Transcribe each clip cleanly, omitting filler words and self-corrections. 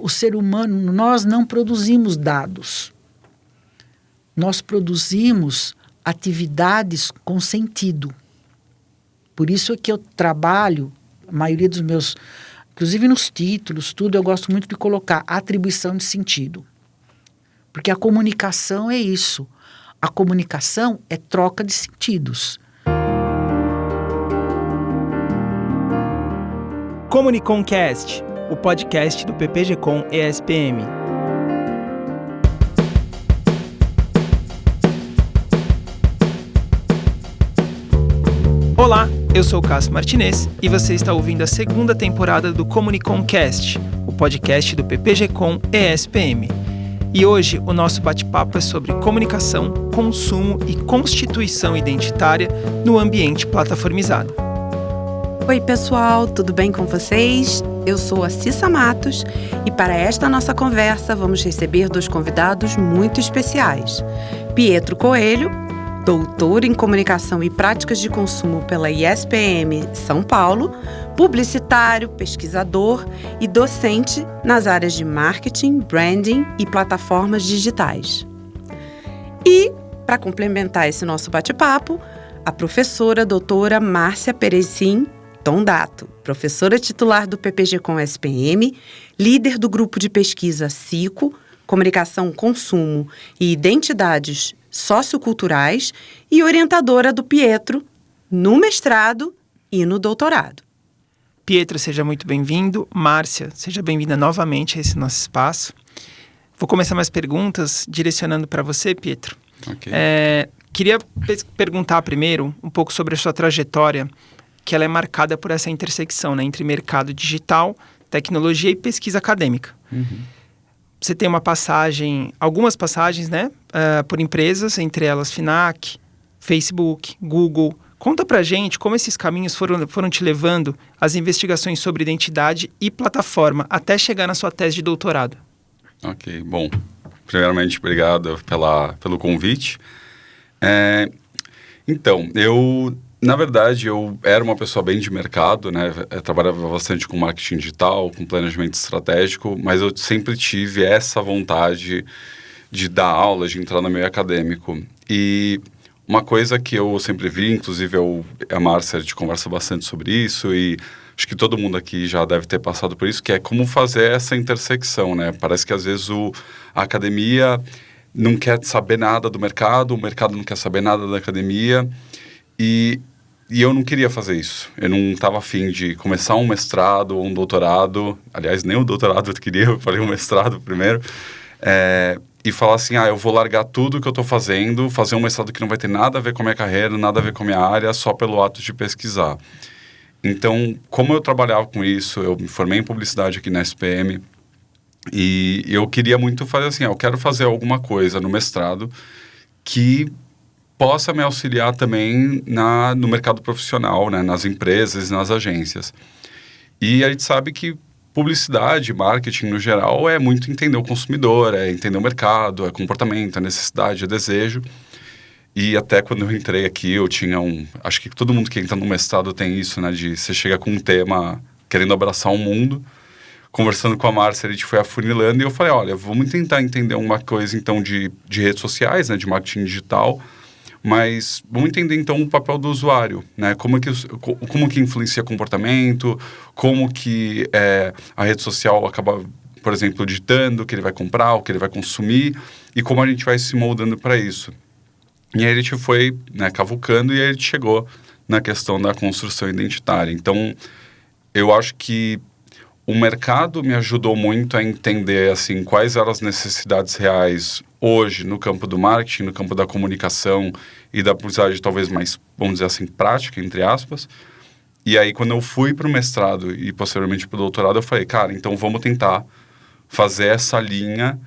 o ser humano, nós não produzimos dados. Nós produzimos atividades com sentido. Por isso é que eu trabalho, a maioria dos meus, inclusive nos títulos, tudo, eu gosto muito de colocar atribuição de sentido. Porque a comunicação é isso. A comunicação é troca de sentidos. Comuniconcast, o podcast do PPG-Com ESPM. Olá, eu sou o Cássio Martinez e você está ouvindo a segunda temporada do Comuniconcast, o podcast do PPG-Com ESPM. E hoje o nosso bate-papo é sobre comunicação, consumo e constituição identitária no ambiente plataformizado. Oi pessoal, tudo bem com vocês? Eu sou a Cissa Matos e para esta nossa conversa vamos receber dois convidados muito especiais. Pietro Coelho, doutor em Comunicação e Práticas de Consumo pela ESPM São Paulo, publicitário, pesquisador e docente nas áreas de marketing, branding e plataformas digitais. E, para complementar esse nosso bate-papo, a professora doutora Márcia Perecim Tondato, professora titular do PPG-Com ESPM, líder do grupo de pesquisa CICO, Comunicação, Consumo e Identidades Socioculturais e orientadora do Pietro no mestrado e no doutorado. Pietro, seja muito bem-vindo. Márcia, seja bem-vinda novamente a esse nosso espaço. Vou começar mais perguntas direcionando para você, Pietro. Okay. Queria perguntar primeiro um pouco sobre a sua trajetória, que ela é marcada por essa intersecção, né, entre mercado digital, tecnologia e pesquisa acadêmica. Uhum. Você tem algumas passagens, né, por empresas, entre elas Finac, Facebook, Google. Conta pra gente como esses caminhos foram te levando às investigações sobre identidade e plataforma, até chegar na sua tese de doutorado. Ok, bom, primeiramente, obrigado pelo convite. Então, na verdade, eu era uma pessoa bem de mercado, né? Eu trabalhava bastante com marketing digital, com planejamento estratégico, mas eu sempre tive essa vontade de dar aula, de entrar no meio acadêmico. E uma coisa que eu sempre vi, inclusive a Márcia, a gente conversa bastante sobre isso, e acho que todo mundo aqui já deve ter passado por isso, que é como fazer essa intersecção, né? Parece que às vezes a academia não quer saber nada do mercado, o mercado não quer saber nada da academia, e eu não queria fazer isso. Eu não estava afim de começar um mestrado ou um doutorado. Aliás, nem o doutorado eu queria, eu falei um mestrado primeiro. E falar assim, eu vou largar tudo que eu estou fazendo, fazer um mestrado que não vai ter nada a ver com a minha carreira, nada a ver com a minha área, só pelo ato de pesquisar. Então, como eu trabalhava com isso, eu me formei em publicidade aqui na SPM, e eu queria muito fazer assim, eu quero fazer alguma coisa no mestrado que possa me auxiliar também no mercado profissional, né, nas empresas, nas agências. E a gente sabe que publicidade, marketing no geral, é muito entender o consumidor, é entender o mercado, é comportamento, é necessidade, é desejo. E até quando eu entrei aqui, eu tinha acho que todo mundo que entra no mestrado tem isso, né, de você chega com um tema querendo abraçar o mundo. Conversando com a Márcia, a gente foi afunilando e eu falei, olha, vamos tentar entender uma coisa então de redes sociais, né, de marketing digital, mas vamos entender então o papel do usuário, né? Como que influencia comportamento, como que a rede social acaba, por exemplo, ditando o que ele vai comprar, o que ele vai consumir e como a gente vai se moldando para isso. E aí a gente foi, né, cavucando e aí a gente chegou na questão da construção identitária. Então, eu acho que o mercado me ajudou muito a entender assim, quais eram as necessidades reais hoje no campo do marketing, no campo da comunicação e da publicidade talvez mais, vamos dizer assim, prática, entre aspas. E aí, quando eu fui para o mestrado e posteriormente para o doutorado, eu falei, cara, então vamos tentar fazer essa linha,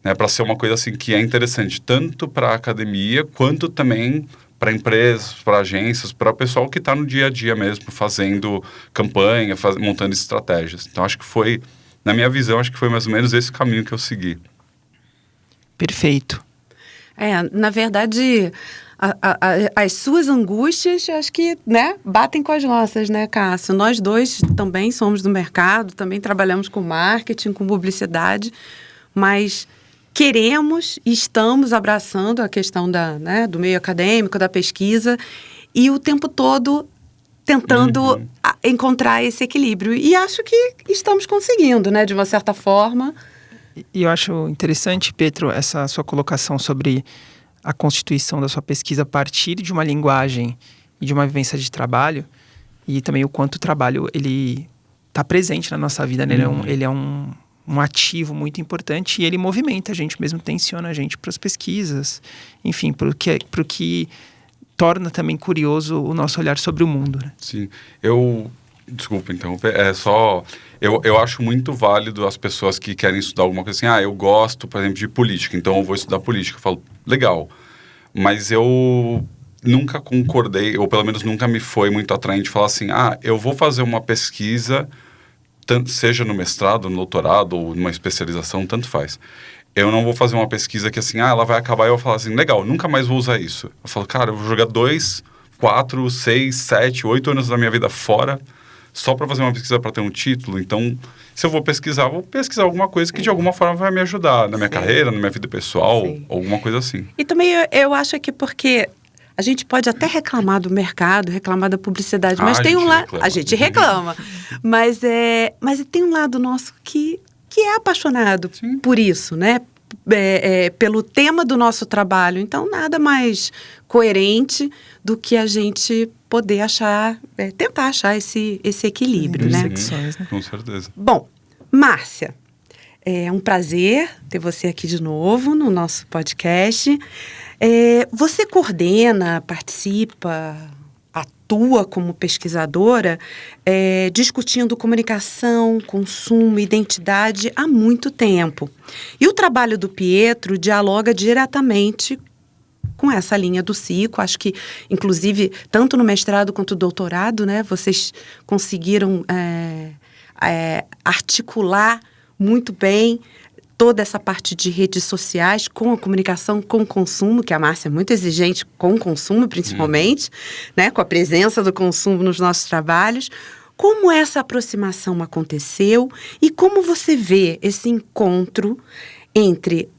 né, para ser uma coisa assim que é interessante tanto para a academia quanto também para empresas, para agências, para o pessoal que está no dia a dia mesmo, fazendo campanha, montando estratégias. Então, acho que foi, na minha visão, acho que foi mais ou menos esse caminho que eu segui. Perfeito. Na verdade, as suas angústias, acho que, né, batem com as nossas, né, Cássio? Nós dois também somos do mercado, também trabalhamos com marketing, com publicidade, mas queremos e estamos abraçando a questão do meio acadêmico, da pesquisa, e o tempo todo tentando encontrar esse equilíbrio. E acho que estamos conseguindo, né, de uma certa forma. E eu acho interessante, Pietro, essa sua colocação sobre a constituição da sua pesquisa a partir de uma linguagem e de uma vivência de trabalho, e também o quanto o trabalho ele está presente na nossa vida, né? Ele é um ativo muito importante e ele movimenta a gente mesmo, tensiona a gente para as pesquisas, enfim, para o que torna também curioso o nosso olhar sobre o mundo, né? Sim, desculpa interromper, eu acho muito válido as pessoas que querem estudar alguma coisa assim, eu gosto, por exemplo, de política, então eu vou estudar política. Eu falo, legal, mas eu nunca concordei, ou pelo menos nunca me foi muito atraente falar assim, eu vou fazer uma pesquisa, seja no mestrado, no doutorado, ou numa especialização, tanto faz. Eu não vou fazer uma pesquisa que assim, ela vai acabar e eu vou falar assim, legal, nunca mais vou usar isso. Eu falo, cara, eu vou jogar 2, 4, 6, 7, 8 anos da minha vida fora só para fazer uma pesquisa para ter um título. Então, se eu vou pesquisar alguma coisa que de alguma forma vai me ajudar na minha carreira, na minha vida pessoal, alguma coisa assim. E também eu acho que porque a gente pode até reclamar do mercado, reclamar da publicidade, mas tem um lado... A gente reclama. Mas tem um lado nosso que é apaixonado por isso, né? Pelo tema do nosso trabalho. Então, nada mais coerente do que a gente poder tentar achar esse equilíbrio, né? Com certeza. Bom, Márcia, é um prazer ter você aqui de novo no nosso podcast. Você coordena, participa, atua como pesquisadora, discutindo comunicação, consumo, identidade há muito tempo. E o trabalho do Pietro dialoga diretamente com essa linha do ciclo. Acho que, inclusive, tanto no mestrado quanto no doutorado, né, vocês conseguiram articular muito bem toda essa parte de redes sociais com a comunicação com o consumo, que a Márcia é muito exigente com o consumo, principalmente, né, com a presença do consumo nos nossos trabalhos. Como essa aproximação aconteceu e como você vê esse encontro entre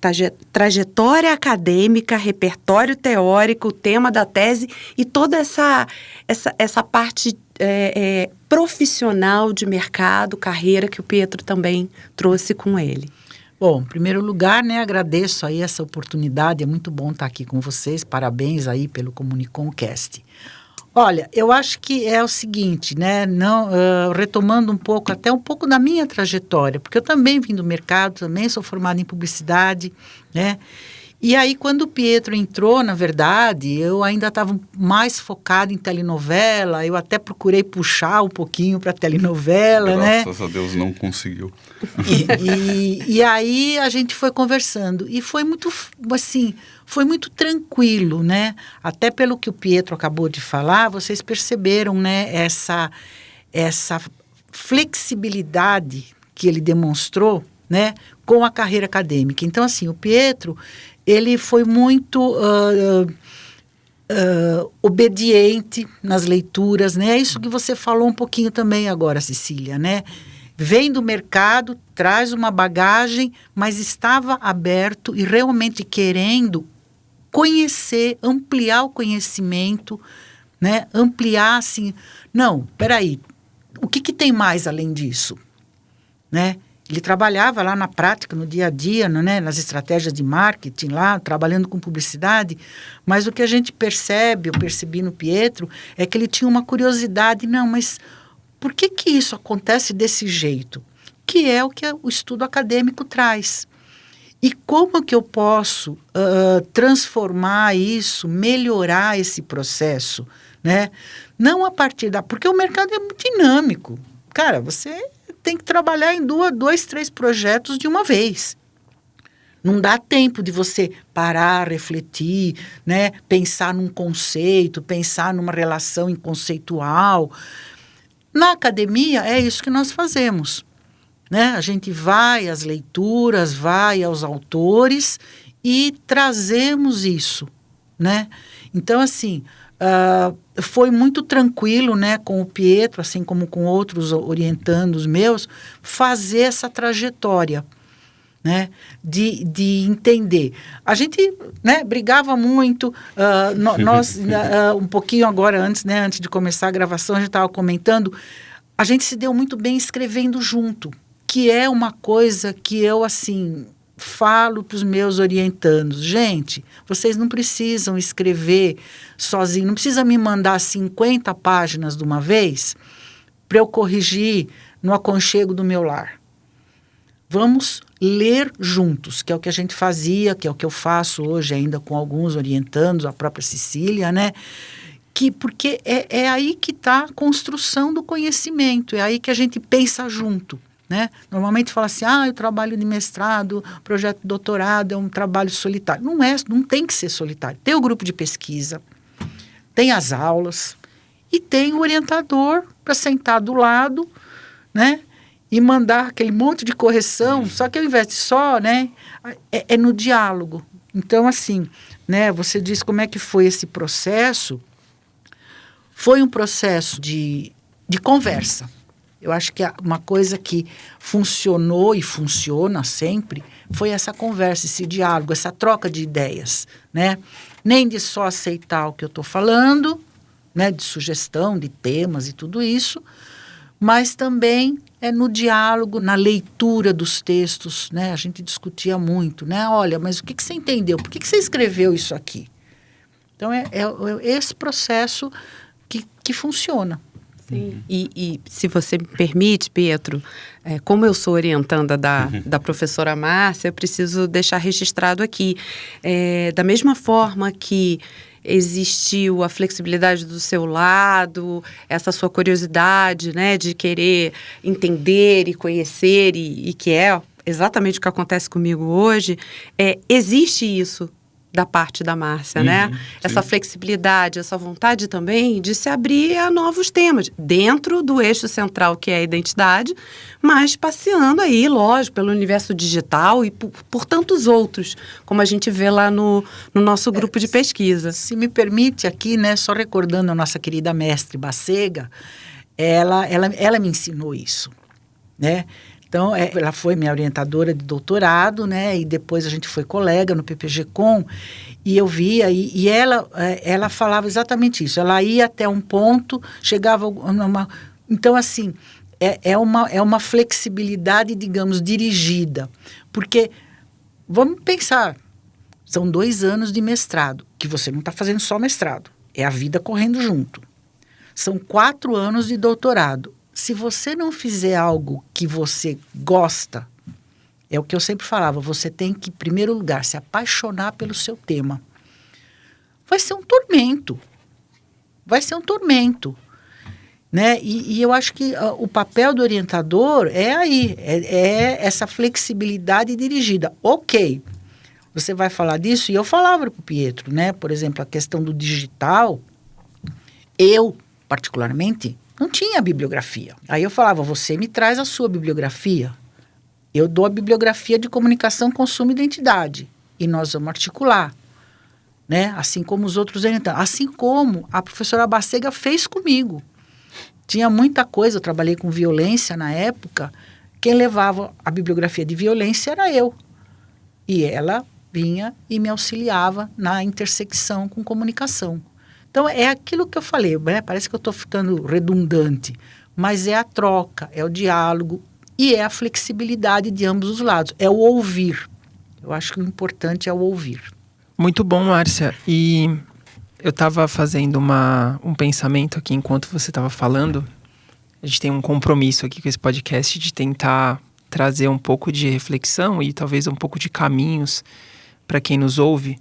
trajetória acadêmica, repertório teórico, o tema da tese e toda essa parte profissional de mercado, carreira, que o Pietro também trouxe com ele? Bom, em primeiro lugar, né, agradeço aí essa oportunidade, é muito bom estar aqui com vocês, parabéns aí pelo Comuniconcast. Olha, eu acho que é o seguinte, né, retomando um pouco da minha trajetória, porque eu também vim do mercado, também sou formada em publicidade, né, e aí quando o Pietro entrou, na verdade, eu ainda estava mais focada em telenovela, eu até procurei puxar um pouquinho para telenovela, né. Graças a Deus não conseguiu. E aí a gente foi conversando, e foi muito, assim, foi muito tranquilo, né? Até pelo que o Pietro acabou de falar, vocês perceberam, né, essa flexibilidade que ele demonstrou, né, com a carreira acadêmica. Então, assim, o Pietro, ele foi muito obediente nas leituras, né? É isso que você falou um pouquinho também agora, Cecília, né? Vem do mercado, traz uma bagagem, mas estava aberto e realmente querendo conhecer, ampliar o conhecimento, né? Ampliar, assim, não, peraí, o que tem mais além disso, né? Ele trabalhava lá na prática, no dia a dia, né? Nas estratégias de marketing lá, trabalhando com publicidade, mas o que a gente percebe, eu percebi no Pietro, é que ele tinha uma curiosidade, não, mas por que isso acontece desse jeito? Que é o que o estudo acadêmico traz. E como que eu posso transformar isso, melhorar esse processo, né? Não a partir porque o mercado é muito dinâmico. Cara, você tem que trabalhar em 2, 3 projetos de uma vez. Não dá tempo de você parar, refletir, né? Pensar num conceito, pensar numa relação conceitual. Na academia, é isso que nós fazemos, né? A gente vai às leituras, vai aos autores e trazemos isso, né? Então, assim, foi muito tranquilo, né, com o Pietro, assim como com outros orientandos meus, fazer essa trajetória, né, de entender. A gente, né, brigava muito, nós, um pouquinho agora antes, né, antes de começar a gravação, a gente estava comentando, a gente se deu muito bem escrevendo junto, que é uma coisa que eu, assim, falo para os meus orientandos. Gente, vocês não precisam escrever sozinho, não precisa me mandar 50 páginas de uma vez para eu corrigir no aconchego do meu lar. Vamos ler juntos, que é o que a gente fazia, que é o que eu faço hoje ainda com alguns orientandos, a própria Cecília, né? Porque é aí que está a construção do conhecimento, é aí que a gente pensa junto, né? Normalmente fala assim, o trabalho de mestrado, projeto de doutorado é um trabalho solitário. Não tem que ser solitário. Tem o grupo de pesquisa, tem as aulas e tem o orientador para sentar do lado, né? E mandar aquele monte de correção, só que ao invés de só, né, é no diálogo. Então, assim, né, você diz como é que foi esse processo. Foi um processo de conversa. Eu acho que uma coisa que funcionou e funciona sempre foi essa conversa, esse diálogo, essa troca de ideias, né? Nem de só aceitar o que eu estou falando, né, de sugestão, de temas e tudo isso, mas também no diálogo, na leitura dos textos, né? A gente discutia muito, né? Olha, mas o que você entendeu? Por que você escreveu isso aqui? Então, é esse processo que funciona. Sim. E se você me permite, Pietro, como eu sou orientanda da professora Márcia, eu preciso deixar registrado aqui. Da mesma forma que existiu a flexibilidade do seu lado, essa sua curiosidade, né, de querer entender e conhecer, e que é exatamente o que acontece comigo hoje, existe isso da parte da Márcia, né? Essa flexibilidade, essa vontade também de se abrir a novos temas, dentro do eixo central que é a identidade, mas passeando aí, lógico, pelo universo digital e por tantos outros, como a gente vê lá no nosso grupo de pesquisa. Se me permite aqui, né, só recordando a nossa querida mestre Bacega, ela me ensinou isso, né? Então, ela foi minha orientadora de doutorado, né? E depois a gente foi colega no PPG-Com, e eu via, e ela falava exatamente isso. Ela ia até um ponto, chegava numa... Então, assim, é uma flexibilidade, digamos, dirigida. Porque, vamos pensar, são 2 anos de mestrado, que você não está fazendo só mestrado, é a vida correndo junto. São 4 anos de doutorado. Se você não fizer algo que você gosta, é o que eu sempre falava, você tem que, em primeiro lugar, se apaixonar pelo seu tema. Vai ser um tormento. Vai ser um tormento. Né? E eu acho que o papel do orientador é essa flexibilidade dirigida. Ok, você vai falar disso, e eu falava para o Pietro, né? Por exemplo, a questão do digital, eu, particularmente, não tinha bibliografia. Aí eu falava, você me traz a sua bibliografia. Eu dou a bibliografia de comunicação, consumo e identidade. E nós vamos articular. Né? Assim como os outros orientandos. Assim como a professora Bacega fez comigo. Tinha muita coisa, eu trabalhei com violência na época. Quem levava a bibliografia de violência era eu. E ela vinha e me auxiliava na intersecção com comunicação. Então, é aquilo que eu falei, né? Parece que eu estou ficando redundante, mas é a troca, é o diálogo e é a flexibilidade de ambos os lados, é o ouvir. Eu acho que o importante é o ouvir. Muito bom, Márcia. E eu estava fazendo um pensamento aqui enquanto você estava falando. A gente tem um compromisso aqui com esse podcast de tentar trazer um pouco de reflexão e talvez um pouco de caminhos para quem nos ouve.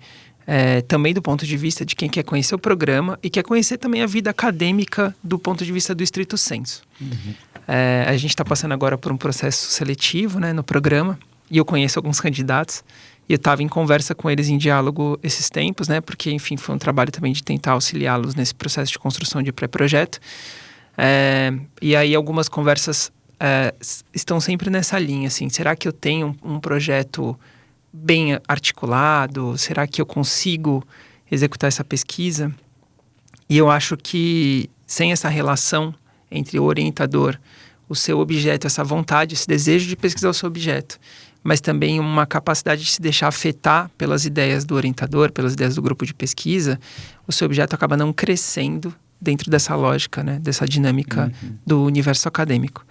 Também do ponto de vista de quem quer conhecer o programa e quer conhecer também a vida acadêmica do ponto de vista do estrito sensu. A gente está passando agora por um processo seletivo, né, no programa, e eu conheço alguns candidatos e eu estava em conversa com eles em diálogo esses tempos, né, porque, enfim, foi um trabalho também de tentar auxiliá-los nesse processo de construção de pré-projeto. E aí algumas conversas estão sempre nessa linha, assim, será que eu tenho um projeto bem articulado? Será que eu consigo executar essa pesquisa? E eu acho que sem essa relação entre o orientador, o seu objeto, essa vontade, esse desejo de pesquisar o seu objeto, mas também uma capacidade de se deixar afetar pelas ideias do orientador, pelas ideias do grupo de pesquisa, o seu objeto acaba não crescendo dentro dessa lógica, né, dessa dinâmica do universo acadêmico.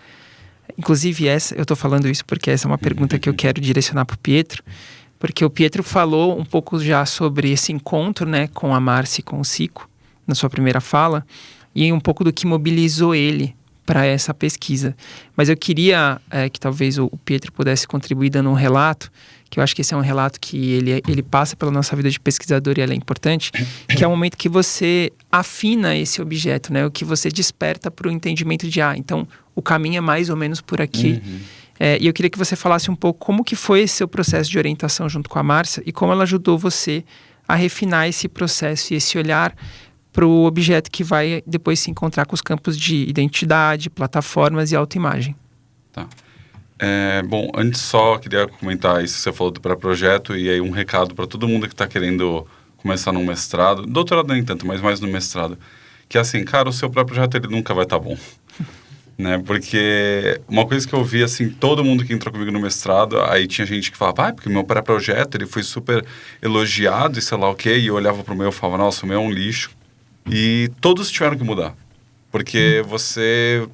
Inclusive, eu estou falando isso porque essa é uma pergunta que eu quero direcionar para o Pietro, porque o Pietro falou um pouco já sobre esse encontro, né, com a Márcia e com o Cico, na sua primeira fala, e um pouco do que mobilizou ele para essa pesquisa. Mas eu queria que talvez o Pietro pudesse contribuir dando um relato, que eu acho que esse é um relato que ele passa pela nossa vida de pesquisador e ela é importante, que é o momento que você afina esse objeto, né? O que você desperta para o entendimento de, então o caminho é mais ou menos por aqui. E eu queria que você falasse um pouco como que foi esse seu processo de orientação junto com a Márcia e como ela ajudou você a refinar esse processo e esse olhar para o objeto que vai depois se encontrar com os campos de identidade, plataformas e autoimagem. Tá. Bom, antes só queria comentar isso que você falou do pré-projeto e aí um recado para todo mundo que está querendo começar no mestrado, doutorado nem tanto, mas mais no mestrado, que é assim, cara, o seu pré-projeto ele nunca vai estar bom, né? Porque uma coisa que eu vi, assim, todo mundo que entrou comigo no mestrado, aí tinha gente que falava, porque o meu pré-projeto ele foi super elogiado e sei lá o quê, e eu olhava pro meu e falava, nossa, o meu é um lixo. E todos tiveram que mudar, porque você,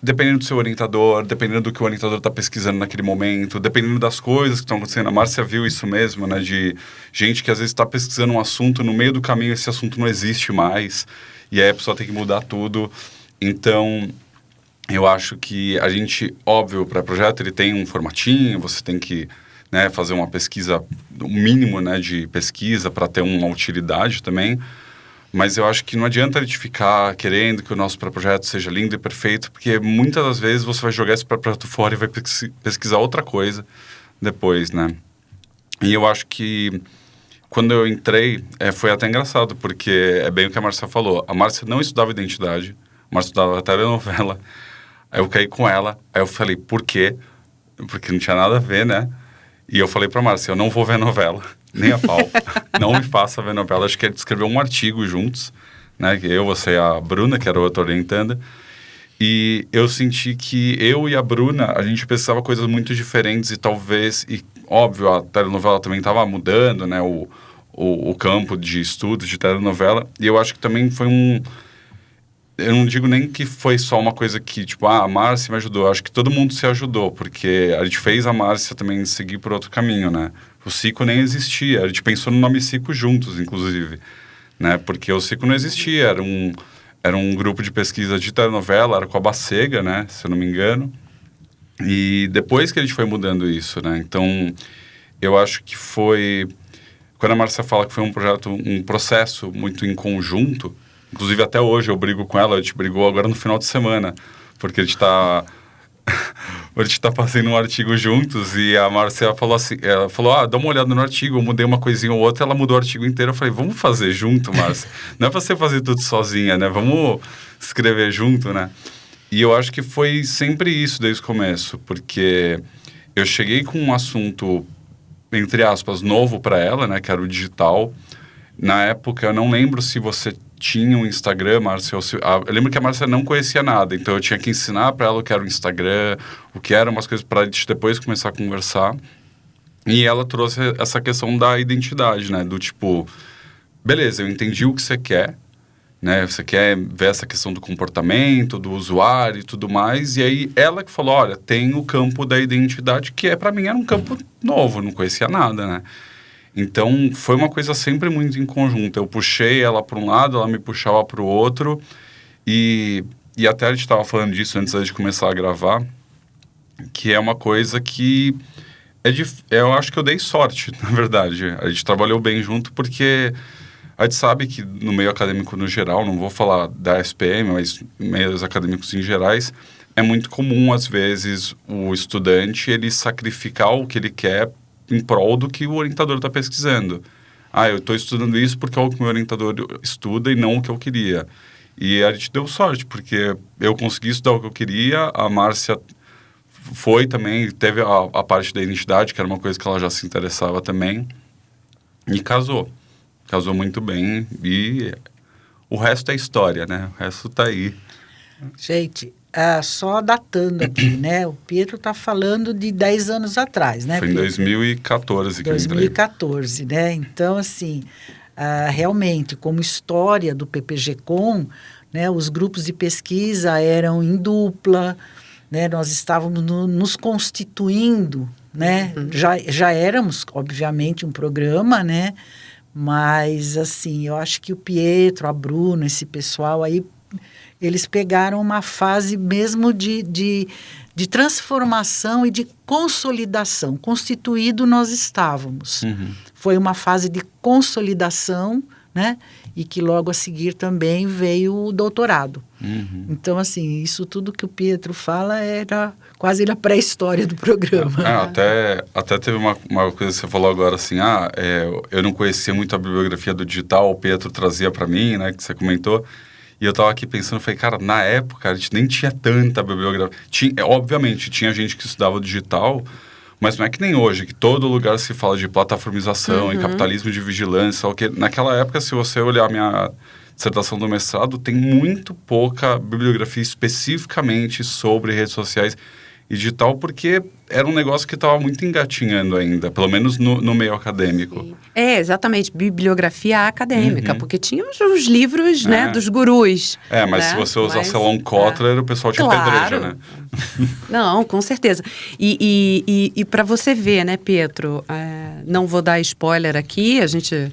dependendo do seu orientador, dependendo do que o orientador está pesquisando naquele momento, dependendo das coisas que estão acontecendo, a Márcia viu isso mesmo, né, de gente que às vezes está pesquisando um assunto, no meio do caminho esse assunto não existe mais, e aí a pessoa tem que mudar tudo. Então, eu acho que a gente, óbvio, para o projeto ele tem um formatinho, você tem que, né, fazer uma pesquisa, o mínimo, né, de pesquisa para ter uma utilidade também. Mas eu acho que não adianta a gente ficar querendo que o nosso pré-projeto seja lindo e perfeito, porque muitas das vezes você vai jogar esse pré-projeto fora e vai pesquisar outra coisa depois, né? E eu acho que quando eu entrei, foi até engraçado, porque é bem o que a Márcia falou. A Márcia não estudava identidade, a Márcia estudava telenovela. Aí eu caí com ela, aí eu falei, por quê? Porque não tinha nada a ver, né? E eu falei pra Márcia, eu não vou ver novela. Nem a pau. Não me faça ver novela. Acho que ele escreveu um artigo juntos, né? Eu, você e a Bruna, que era outra orientanda. E eu senti que eu e a Bruna, a gente pensava coisas muito diferentes e talvez... E, óbvio, a telenovela também estava mudando, né? O campo de estudos de telenovela. E eu acho que também foi um... Eu não digo nem que foi só uma coisa que, tipo, a Márcia me ajudou. Eu acho que todo mundo se ajudou, porque a gente fez a Márcia também seguir por outro caminho, né? O Cico nem existia. A gente pensou no nome Cico juntos, inclusive, né? Porque o Cico não existia. Era um grupo de pesquisa de telenovela, era com a Bacega, né? Se eu não me engano. E depois que a gente foi mudando isso, né? Então, eu acho que foi... Quando a Márcia fala que foi um processo muito em conjunto... Inclusive, até hoje eu brigo com ela, a gente brigou agora no final de semana, porque a gente tá fazendo um artigo juntos e a Márcia falou assim, ela falou, dá uma olhada no artigo, eu mudei uma coisinha ou outra, ela mudou o artigo inteiro, eu falei, vamos fazer junto, Márcia, não é pra você fazer tudo sozinha, né, vamos escrever junto, né, e eu acho que foi sempre isso desde o começo, porque eu cheguei com um assunto, entre aspas, novo para ela, né, que era o digital. Na época, eu não lembro se você tinha um Instagram, Márcia. Eu lembro que a Márcia não conhecia nada, então eu tinha que ensinar para ela o que era o Instagram, o que eram umas coisas para a gente depois começar a conversar. E ela trouxe essa questão da identidade, né? Do tipo, beleza, eu entendi o que você quer, né? Você quer ver essa questão do comportamento, do usuário e tudo mais. E aí ela que falou, olha, tem o campo da identidade, que para mim era um campo novo, não conhecia nada, né? Então, foi uma coisa sempre muito em conjunto. Eu puxei ela para um lado, ela me puxava para o outro. E até a gente estava falando disso antes de começar a gravar, que é uma coisa que... eu acho que eu dei sorte, na verdade. A gente trabalhou bem junto porque a gente sabe que no meio acadêmico no geral, não vou falar da SPM, mas meios acadêmicos em gerais, é muito comum, às vezes, o estudante ele sacrificar o que ele quer em prol do que o orientador está pesquisando. Eu estou estudando isso porque é o que o meu orientador estuda e não o que eu queria. E a gente deu sorte, porque eu consegui estudar o que eu queria, a Márcia foi também, teve a parte da identidade, que era uma coisa que ela já se interessava também, e casou muito bem, e o resto é história, né? O resto tá aí. Gente, só datando aqui, né? O Pietro está falando de 10 anos atrás, né? Foi em 2014 que eu entrei. 2014, né? Então, assim, realmente, como história do PPG-Com, né, os grupos de pesquisa eram em dupla, né? Nós estávamos nos constituindo, né? Já éramos, obviamente, um programa, né? Mas, assim, eu acho que o Pietro, a Bruna, esse pessoal aí, eles pegaram uma fase mesmo de transformação e de consolidação. Constituído nós estávamos. Foi uma fase de consolidação, né? E que logo a seguir também veio o doutorado. Então, assim, isso tudo que o Pietro fala era quase a pré-história do programa. Até teve uma coisa que você falou agora, assim, eu não conhecia muito a bibliografia do digital, o Pietro trazia para mim, né, que você comentou. E eu tava aqui pensando, falei, cara, na época a gente nem tinha tanta bibliografia. Obviamente, tinha gente que estudava digital, mas não é que nem hoje, que todo lugar se fala de plataformização e capitalismo de vigilância. Naquela época, se você olhar a minha dissertação do mestrado, tem muito pouca bibliografia especificamente sobre redes sociais e digital, porque era um negócio que estava muito engatinhando ainda, pelo menos no meio acadêmico. Sim. Exatamente, bibliografia acadêmica, porque tinha os livros, né, dos gurus. Mas né? se você usasse Alon Kotler, o pessoal te apedreja, né? Não, com certeza. E para você ver, né, Pietro, não vou dar spoiler aqui, a gente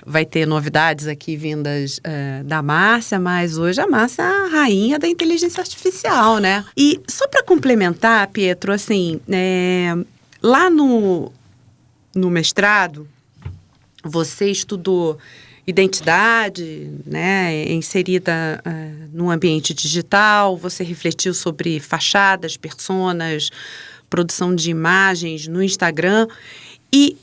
vai ter novidades aqui vindas da Márcia, mas hoje a Márcia é a rainha da inteligência artificial, né? E só para complementar, Pietro, assim, lá no mestrado, você estudou identidade, né, inserida no ambiente digital, você refletiu sobre fachadas, personas, produção de imagens no Instagram. E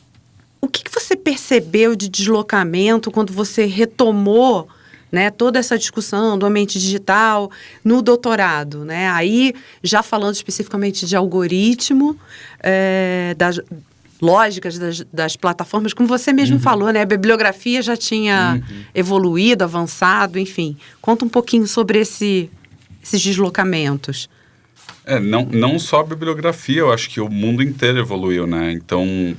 o que você percebeu de deslocamento quando você retomou, né, toda essa discussão do ambiente digital no doutorado, né? Aí, já falando especificamente de algoritmo, das lógicas das plataformas, como você mesmo falou, né? A bibliografia já tinha evoluído, avançado, enfim. Conta um pouquinho sobre esses deslocamentos. Não só a bibliografia, eu acho que o mundo inteiro evoluiu, né? Então,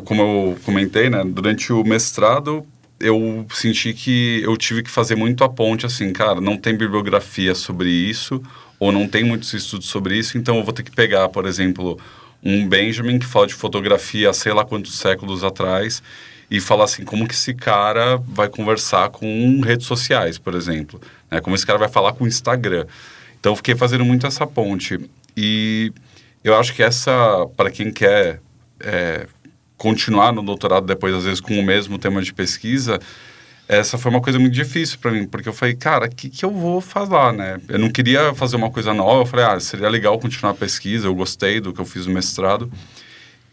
como eu comentei, né? Durante o mestrado, eu senti que eu tive que fazer muito a ponte, assim, cara, não tem bibliografia sobre isso, ou não tem muitos estudos sobre isso, então eu vou ter que pegar, por exemplo, um Benjamin que fala de fotografia há sei lá quantos séculos atrás e falar assim, como que esse cara vai conversar com redes sociais, por exemplo, né? Como esse cara vai falar com o Instagram. Então, eu fiquei fazendo muito essa ponte. E eu acho que para quem quer continuar no doutorado depois, às vezes, com o mesmo tema de pesquisa, essa foi uma coisa muito difícil para mim, porque eu falei, cara, o que eu vou falar, né? Eu não queria fazer uma coisa nova, eu falei, seria legal continuar a pesquisa, eu gostei do que eu fiz no mestrado.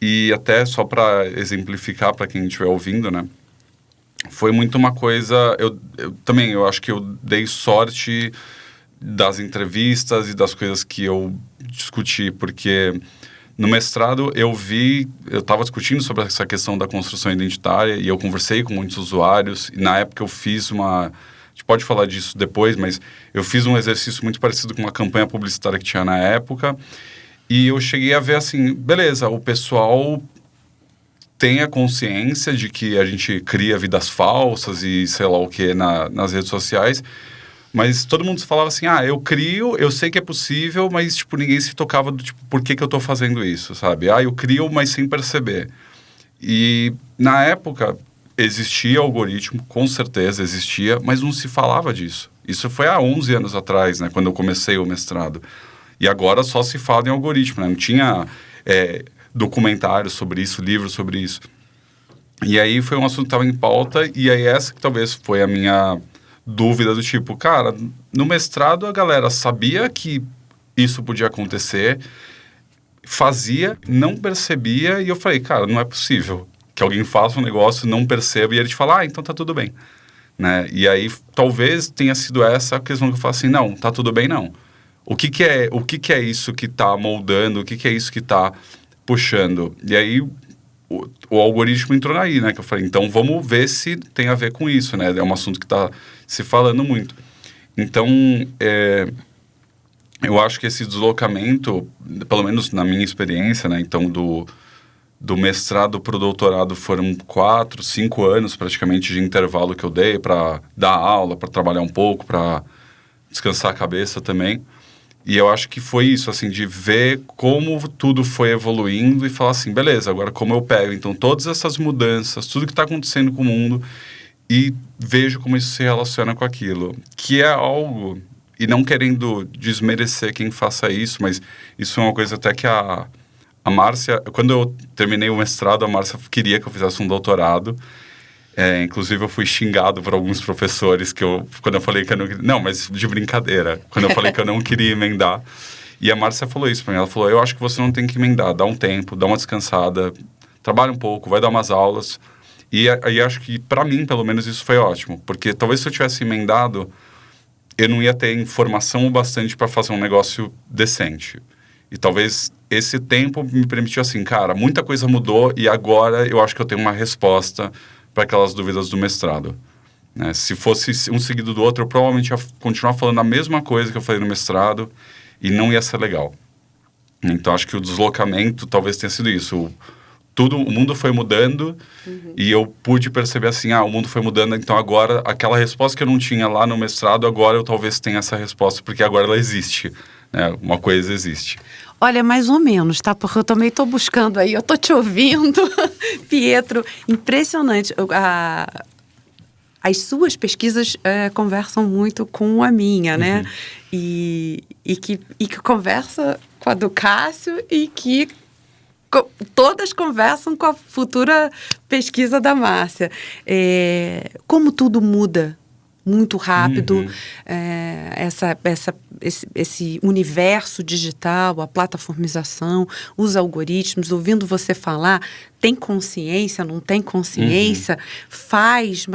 E até só para exemplificar para quem estiver ouvindo, né? Foi muito uma coisa, eu acho que eu dei sorte das entrevistas e das coisas que eu discuti, porque no mestrado eu estava discutindo sobre essa questão da construção identitária e eu conversei com muitos usuários e na época eu fiz a gente pode falar disso depois, mas eu fiz um exercício muito parecido com uma campanha publicitária que tinha na época e eu cheguei a ver assim, beleza, o pessoal tem a consciência de que a gente cria vidas falsas e sei lá o que nas redes sociais, mas todo mundo falava assim, eu crio, eu sei que é possível, mas, tipo, ninguém se tocava do, tipo, por que eu tô fazendo isso, sabe? Eu crio, mas sem perceber. E, na época, existia algoritmo, com certeza existia, mas não se falava disso. Isso foi há 11 anos atrás, né, quando eu comecei o mestrado. E agora só se fala em algoritmo, né? Não tinha documentários sobre isso, livros sobre isso. E aí foi um assunto que estava em pauta, e aí essa que talvez foi a minha dúvida do tipo, cara, no mestrado a galera sabia que isso podia acontecer, fazia, não percebia, e eu falei, cara, não é possível que alguém faça um negócio, não perceba, e ele te fala, então tá tudo bem, né? E aí talvez tenha sido essa a questão que eu falo assim, não, tá tudo bem não. o que que é isso que está moldando, o que é isso que está puxando. E aí o algoritmo entrou aí, né? Que eu falei, então vamos ver se tem a ver com isso, né? É um assunto que está se falando muito. Então, eu acho que esse deslocamento, pelo menos na minha experiência, né? Então, do mestrado para o doutorado foram 4, 5 anos praticamente de intervalo que eu dei para dar aula, para trabalhar um pouco, para descansar a cabeça também. E eu acho que foi isso, assim, de ver como tudo foi evoluindo e falar assim, beleza, agora como eu pego, então, todas essas mudanças, tudo que está acontecendo com o mundo e vejo como isso se relaciona com aquilo. Que é algo, e não querendo desmerecer quem faça isso, mas isso é uma coisa até que a Márcia, quando eu terminei o mestrado, a Márcia queria que eu fizesse um doutorado. Inclusive eu fui xingado por alguns professores quando eu falei que eu não queria... Não, mas de brincadeira. Quando eu falei que eu não queria emendar. E a Márcia falou isso pra mim. Ela falou, eu acho que você não tem que emendar. Dá um tempo, dá uma descansada, trabalha um pouco, vai dar umas aulas. E aí acho que pra mim, pelo menos, isso foi ótimo. Porque talvez se eu tivesse emendado, eu não ia ter informação o bastante para fazer um negócio decente. E talvez esse tempo me permitiu assim, cara, muita coisa mudou e agora eu acho que eu tenho uma resposta para aquelas dúvidas do mestrado. Né? Se fosse um seguido do outro, eu provavelmente ia continuar falando a mesma coisa que eu falei no mestrado e não ia ser legal. Então, acho que o deslocamento talvez tenha sido isso. O mundo foi mudando e eu pude perceber assim, o mundo foi mudando, então agora, aquela resposta que eu não tinha lá no mestrado, agora eu talvez tenha essa resposta, porque agora ela existe. Né? Uma coisa existe. Olha, mais ou menos, tá? Porque eu também estou buscando aí, eu estou te ouvindo, Pietro. Impressionante. As suas pesquisas conversam muito com a minha, né? E que conversa com a do Cássio e que todas conversam com a futura pesquisa da Márcia. Como tudo muda muito rápido, esse universo digital, a plataformização, os algoritmos, ouvindo você falar, tem consciência, não tem consciência, faz,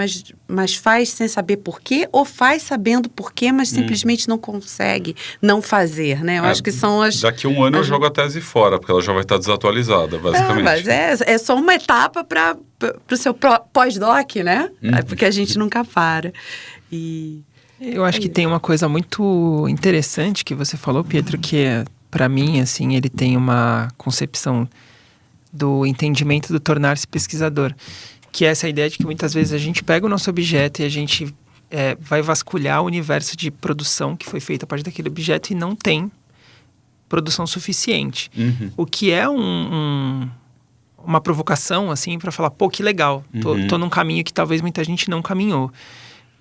mas faz sem saber por quê, ou faz sabendo por quê, mas simplesmente não consegue não fazer, né? Eu acho que são as... Daqui a um ano eu jogo a tese fora, porque ela já vai estar desatualizada, basicamente. Mas é só uma etapa para o seu pós-doc, né? Porque a gente nunca para. Eu acho que tem uma coisa muito interessante que você falou, Pietro, que para mim, assim, ele tem uma concepção do entendimento do tornar-se pesquisador, que é essa ideia de que muitas vezes a gente pega o nosso objeto e a gente vai vasculhar o universo de produção que foi feito a partir daquele objeto e não tem produção suficiente. O que é uma provocação, assim, para falar, pô, que legal, tô num caminho que talvez muita gente não caminhou.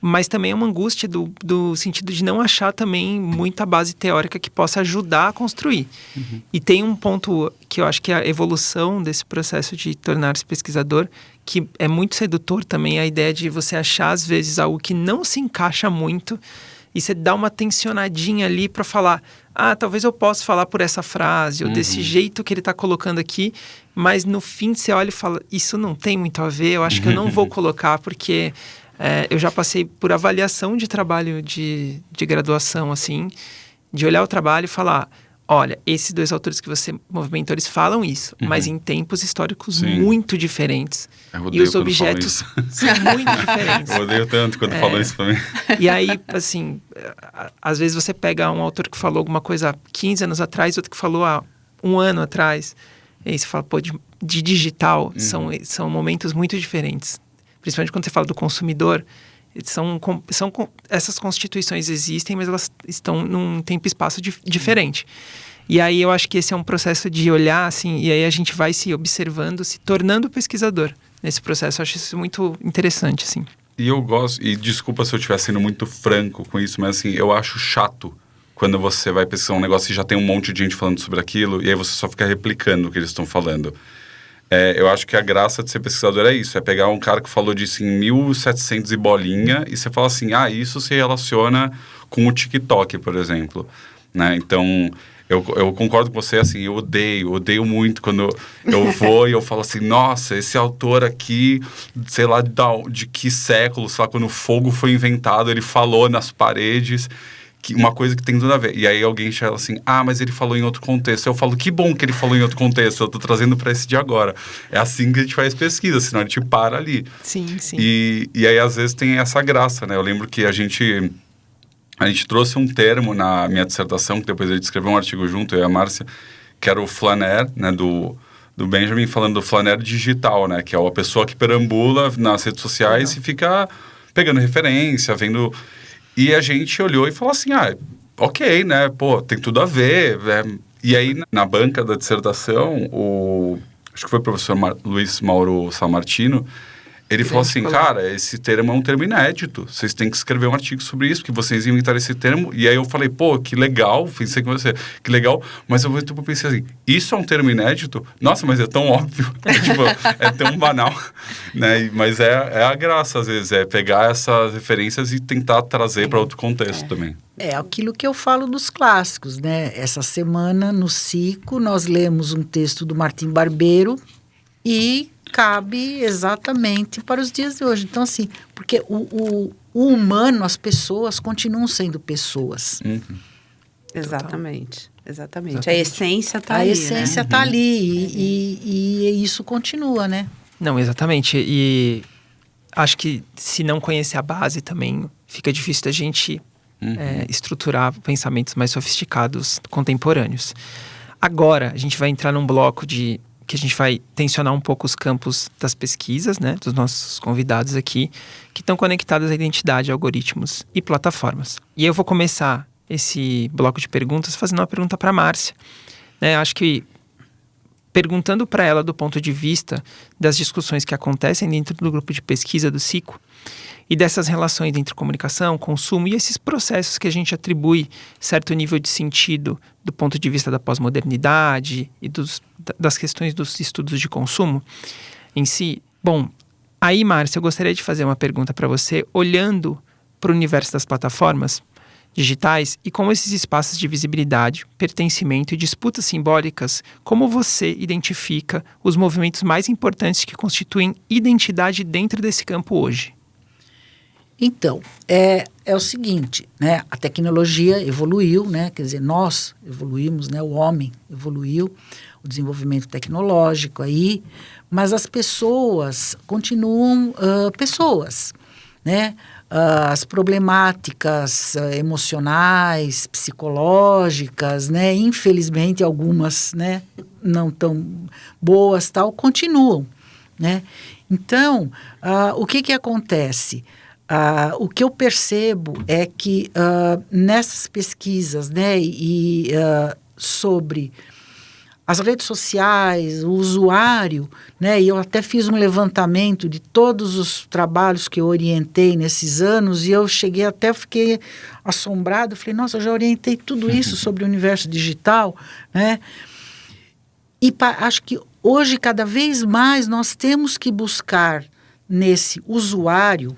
Mas também é uma angústia do sentido de não achar também muita base teórica que possa ajudar a construir. E tem um ponto que eu acho que é a evolução desse processo de tornar-se pesquisador, que é muito sedutor também, a ideia de você achar, às vezes, algo que não se encaixa muito e você dá uma tensionadinha ali para falar, talvez eu possa falar por essa frase, ou desse jeito que ele está colocando aqui, mas no fim você olha e fala, isso não tem muito a ver, eu acho que eu não vou colocar, porque... eu já passei por avaliação de trabalho de graduação, assim, de olhar o trabalho e falar, olha, esses 2 autores que você movimentou, eles falam isso, mas em tempos históricos muito diferentes. E os objetos são muito diferentes. Eu odeio tanto quando falam isso pra mim. E aí, assim, às vezes você pega um autor que falou alguma coisa há 15 anos atrás, outro que falou há 1 ano atrás, e aí você fala, pô, de digital, são momentos muito diferentes. Principalmente quando você fala do consumidor, essas constituições existem, mas elas estão num tempo e espaço diferente. E aí eu acho que esse é um processo de olhar, assim, e aí a gente vai se observando, se tornando pesquisador nesse processo. Eu acho isso muito interessante, assim. E eu gosto, e desculpa se eu estiver sendo muito franco com isso, mas assim, eu acho chato quando você vai pesquisar um negócio e já tem um monte de gente falando sobre aquilo, e aí você só fica replicando o que eles estão falando. Eu acho que a graça de ser pesquisador é isso, é pegar um cara que falou disso em 1700 e bolinha e você fala assim, isso se relaciona com o TikTok, por exemplo. Né? Então, eu concordo com você, assim, eu odeio muito quando eu vou e eu falo assim, nossa, esse autor aqui, sei lá de que século, sei lá, quando o fogo foi inventado, ele falou nas paredes uma coisa que tem tudo a ver. E aí alguém fala assim, mas ele falou em outro contexto. Eu falo, que bom que ele falou em outro contexto, eu tô trazendo para esse de agora. É assim que a gente faz pesquisa, senão a gente para ali. Sim, sim. E aí, às vezes, tem essa graça, né? Eu lembro que a gente trouxe um termo na minha dissertação, que depois a gente escreveu um artigo junto, eu e a Márcia, que era o flaner, né, do Benjamin, falando do flaner digital, né? Que é a pessoa que perambula nas redes sociais e fica pegando referência, vendo... E a gente olhou e falou assim, ok, né? Pô, tem tudo a ver. E aí, na banca da dissertação, acho que foi o professor Luiz Mauro Sammartino, ele falou assim, cara, esse termo é um termo inédito. Vocês têm que escrever um artigo sobre isso, que vocês inventaram esse termo. E aí eu falei, pô, que legal, pensei com você, que legal. Mas eu pensei assim, isso é um termo inédito? Nossa, mas é tão óbvio. É tão banal. Né? Mas é a graça, às vezes, é pegar essas referências e tentar trazer para outro contexto também. É aquilo que eu falo dos clássicos, né? Essa semana, no Cico, nós lemos um texto do Martim Barbeiro e... cabe exatamente para os dias de hoje. Então, assim, porque o humano, as pessoas, continuam sendo pessoas. Exatamente. A essência está ali, A essência está ali e isso continua, né? Não, exatamente. E acho que se não conhecer a base também, fica difícil da gente estruturar pensamentos mais sofisticados, contemporâneos. Agora, a gente vai entrar num bloco que a gente vai tensionar um pouco os campos das pesquisas, né, dos nossos convidados aqui, que estão conectados à identidade, algoritmos e plataformas. E eu vou começar esse bloco de perguntas fazendo uma pergunta para a Márcia. Né, acho que perguntando para ela do ponto de vista das discussões que acontecem dentro do grupo de pesquisa do Cico e dessas relações entre comunicação, consumo e esses processos que a gente atribui certo nível de sentido do ponto de vista da pós-modernidade e das questões dos estudos de consumo em si. Bom, aí, Márcia, eu gostaria de fazer uma pergunta para você, olhando para o universo das plataformas digitais e como esses espaços de visibilidade, pertencimento e disputas simbólicas, como você identifica os movimentos mais importantes que constituem identidade dentro desse campo hoje? Então, é o seguinte, né? A tecnologia evoluiu, né? Quer dizer, nós evoluímos, né? O homem evoluiu, o desenvolvimento tecnológico aí, mas as pessoas continuam pessoas, né? As problemáticas emocionais, psicológicas, né? Infelizmente algumas, né? Não tão boas, tal, continuam, né? Então, o que acontece? O que eu percebo é que nessas pesquisas, né, sobre as redes sociais, o usuário, né, e eu até fiz um levantamento de todos os trabalhos que eu orientei nesses anos e eu fiquei assombrado, falei, nossa, eu já orientei tudo isso sobre o universo digital, né, e acho que hoje cada vez mais nós temos que buscar nesse usuário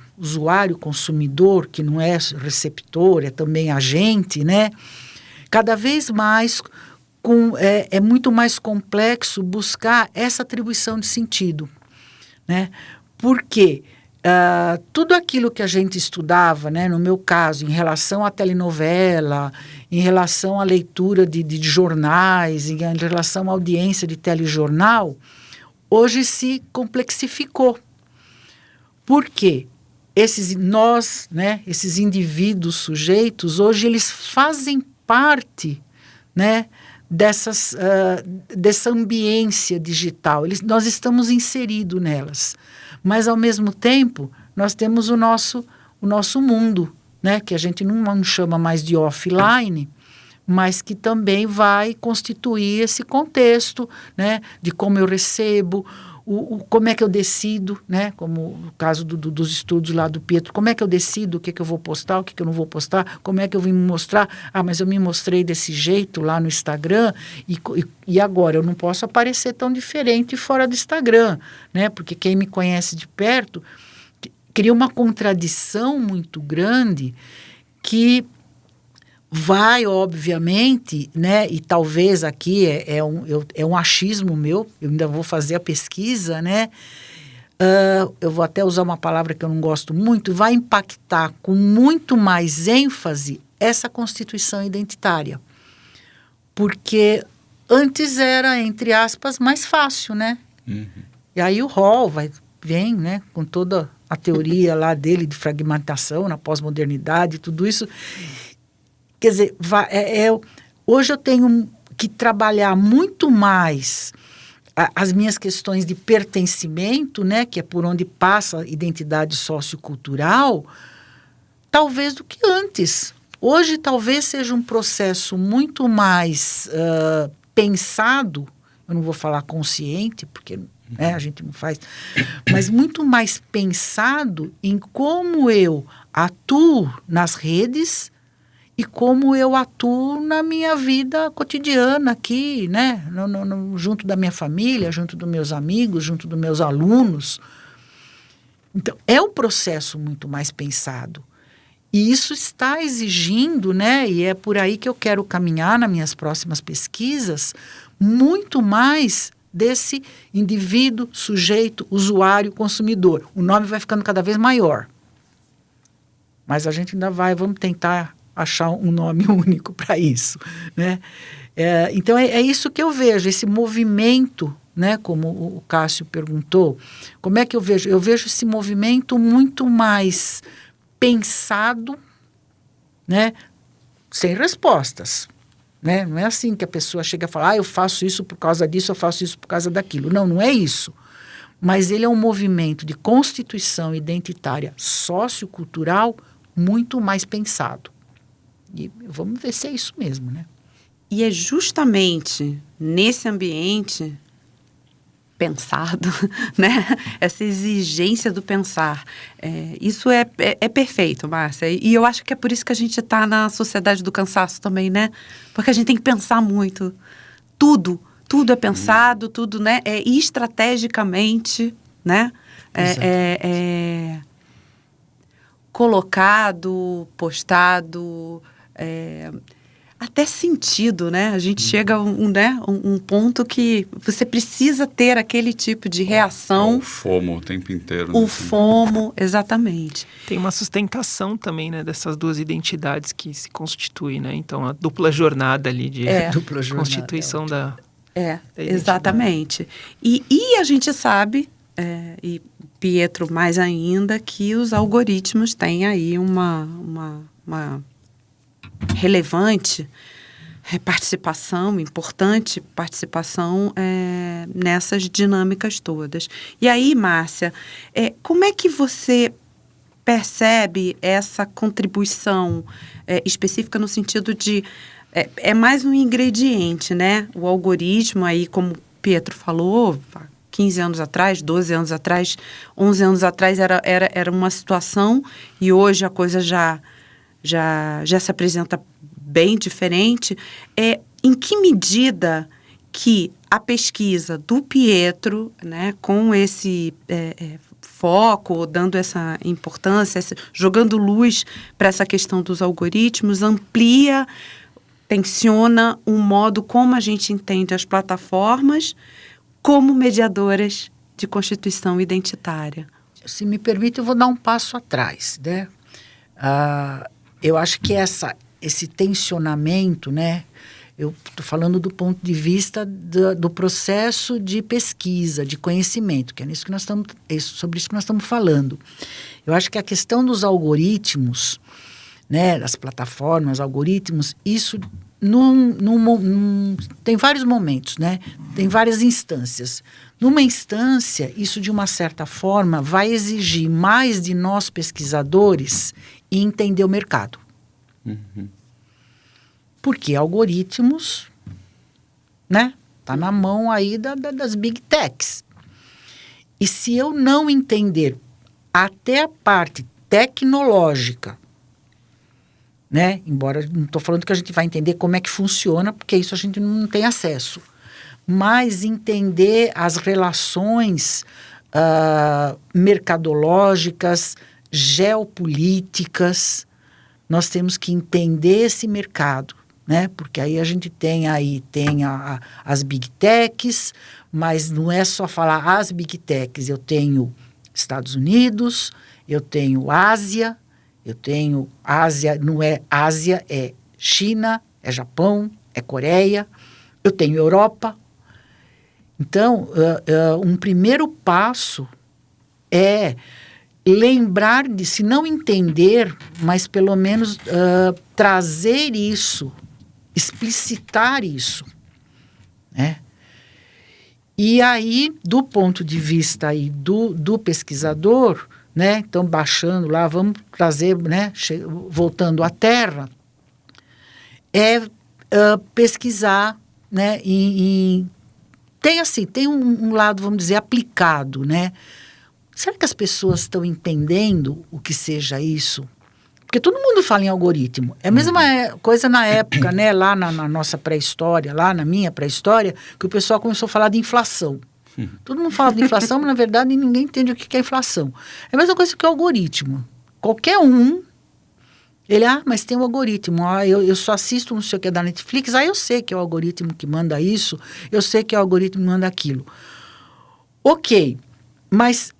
consumidor, que não é receptor, é também agente, né? Cada vez mais é muito mais complexo buscar essa atribuição de sentido, né? Porque tudo aquilo que a gente estudava, né, no meu caso, em relação à telenovela, em relação à leitura de jornais, em relação à audiência de telejornal, hoje se complexificou. Por quê? Esses indivíduos sujeitos, hoje eles fazem parte, né, dessa ambiência digital. Nós estamos inseridos nelas. Mas, ao mesmo tempo, nós temos o nosso mundo, né, que a gente não chama mais de offline, mas que também vai constituir esse contexto, né, de como eu recebo, como é que eu decido, né? Como o caso dos estudos lá do Pietro, como é que eu decido o que eu vou postar, o que eu não vou postar, como é que eu vim me mostrar, mas eu me mostrei desse jeito lá no Instagram e agora eu não posso aparecer tão diferente fora do Instagram, né? Porque quem me conhece de perto cria uma contradição muito grande que vai, obviamente, né, e talvez aqui é um achismo meu, eu ainda vou fazer a pesquisa, né, eu vou até usar uma palavra que eu não gosto muito, vai impactar com muito mais ênfase essa constituição identitária. Porque antes era, entre aspas, mais fácil, né? E aí o Hall vem, né, com toda a teoria lá dele de fragmentação na pós-modernidade, tudo isso. Quer dizer, hoje eu tenho que trabalhar muito mais as minhas questões de pertencimento, né, que é por onde passa a identidade sociocultural, talvez do que antes. Hoje talvez seja um processo muito mais pensado, eu não vou falar consciente, porque a gente não faz, mas muito mais pensado em como eu atuo nas redes e como eu atuo na minha vida cotidiana aqui, né? Junto da minha família, junto dos meus amigos, junto dos meus alunos. Então, é um processo muito mais pensado. E isso está exigindo, né? E é por aí que eu quero caminhar nas minhas próximas pesquisas, muito mais desse indivíduo, sujeito, usuário, consumidor. O nome vai ficando cada vez maior. Mas a gente ainda vamos tentar achar um nome único para isso, né? Então é isso que eu vejo, esse movimento, né? Como o Cássio perguntou, como é que eu vejo? Eu vejo esse movimento muito mais pensado, né? Sem respostas. Né? Não é assim que a pessoa chega a falar, eu faço isso por causa disso, eu faço isso por causa daquilo. Não é isso. Mas ele é um movimento de constituição identitária sociocultural muito mais pensado. E vamos ver se é isso mesmo, né? E é justamente nesse ambiente pensado, né? Essa exigência do pensar. Isso é perfeito, Márcia. E eu acho que é por isso que a gente está na sociedade do cansaço também, né? Porque a gente tem que pensar muito. Tudo é pensado, tudo, né? Estrategicamente, né? Colocado, postado, até sentido, né? A gente chega a um ponto que você precisa ter aquele tipo de reação. O FOMO o tempo inteiro. O FOMO, exatamente. Tem uma sustentação também, né, dessas duas identidades que se constituem, né? Então, a dupla jornada ali de dupla jornada, constituição da exatamente. E a gente sabe, e Pietro mais ainda, que os algoritmos têm aí uma relevante importante participação nessas dinâmicas todas. E aí, Márcia, como é que você percebe essa contribuição específica no sentido de... É mais um ingrediente, né? O algoritmo aí, como Pietro falou, 15 anos atrás, 12 anos atrás, 11 anos atrás era uma situação e hoje a coisa já se apresenta bem diferente. Em que medida que a pesquisa do Pietro, né, com esse foco, dando essa importância, jogando luz para essa questão dos algoritmos, amplia, tensiona um modo como a gente entende as plataformas como mediadoras de constituição identitária? Se me permite, eu vou dar um passo atrás, né? Eu acho que esse tensionamento, né? Eu estou falando do ponto de vista do processo de pesquisa, de conhecimento, que é sobre isso que nós estamos falando. Eu acho que a questão dos algoritmos, né, das plataformas, algoritmos, isso tem vários momentos, né? Tem várias instâncias. Numa instância, isso de uma certa forma vai exigir mais de nós pesquisadores e entender o mercado. Porque algoritmos, né? Tá na mão aí das big techs. E se eu não entender até a parte tecnológica, né? Embora não estou falando que a gente vai entender como é que funciona, porque isso a gente não tem acesso. Mas entender as relações mercadológicas, geopolíticas, nós temos que entender esse mercado, né? Porque aí a gente tem as big techs, mas não é só falar as big techs. Eu tenho Estados Unidos, eu tenho Ásia, eu tenho Ásia, não é Ásia, é China, é Japão, é Coreia, eu tenho Europa. Então, um primeiro passo é lembrar de, se não entender, mas pelo menos trazer isso, explicitar isso, né? E aí, do ponto de vista aí do pesquisador, né? Então, baixando lá, vamos trazer, né? Voltando à Terra, pesquisar, né? Tem um lado, vamos dizer, aplicado, né? Será que as pessoas estão entendendo o que seja isso? Porque todo mundo fala em algoritmo. É a mesma coisa na época, né? Lá na nossa pré-história, lá na minha pré-história, que o pessoal começou a falar de inflação. Todo mundo fala de inflação, mas na verdade ninguém entende o que é inflação. É a mesma coisa que o algoritmo. Qualquer um, mas tem um algoritmo. Eu só assisto não sei o que da Netflix, eu sei que é o algoritmo que manda isso, eu sei que é o algoritmo que manda aquilo. Ok. Mas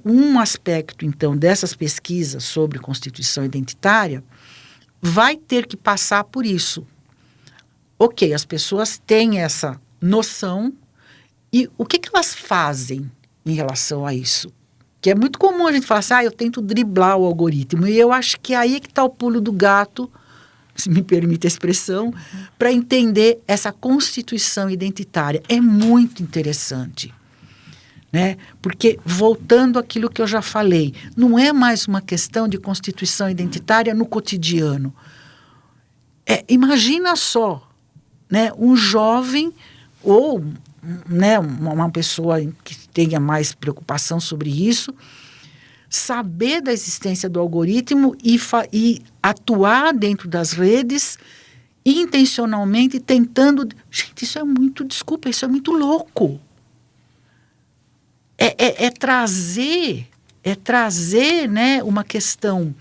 um aspecto, então, dessas pesquisas sobre constituição identitária vai ter que passar por isso. Ok, as pessoas têm essa noção e o que elas fazem em relação a isso? Que é muito comum a gente falar assim, eu tento driblar o algoritmo. E eu acho que aí é que está o pulo do gato, se me permite a expressão, para entender essa constituição identitária. É muito interessante. Né? Porque, voltando àquilo que eu já falei, não é mais uma questão de constituição identitária no cotidiano. Imagina só, né, um jovem ou, né, uma pessoa que tenha mais preocupação sobre isso, saber da existência do algoritmo e atuar dentro das redes intencionalmente tentando... Gente, isso é muito louco. É trazer, né, uma questão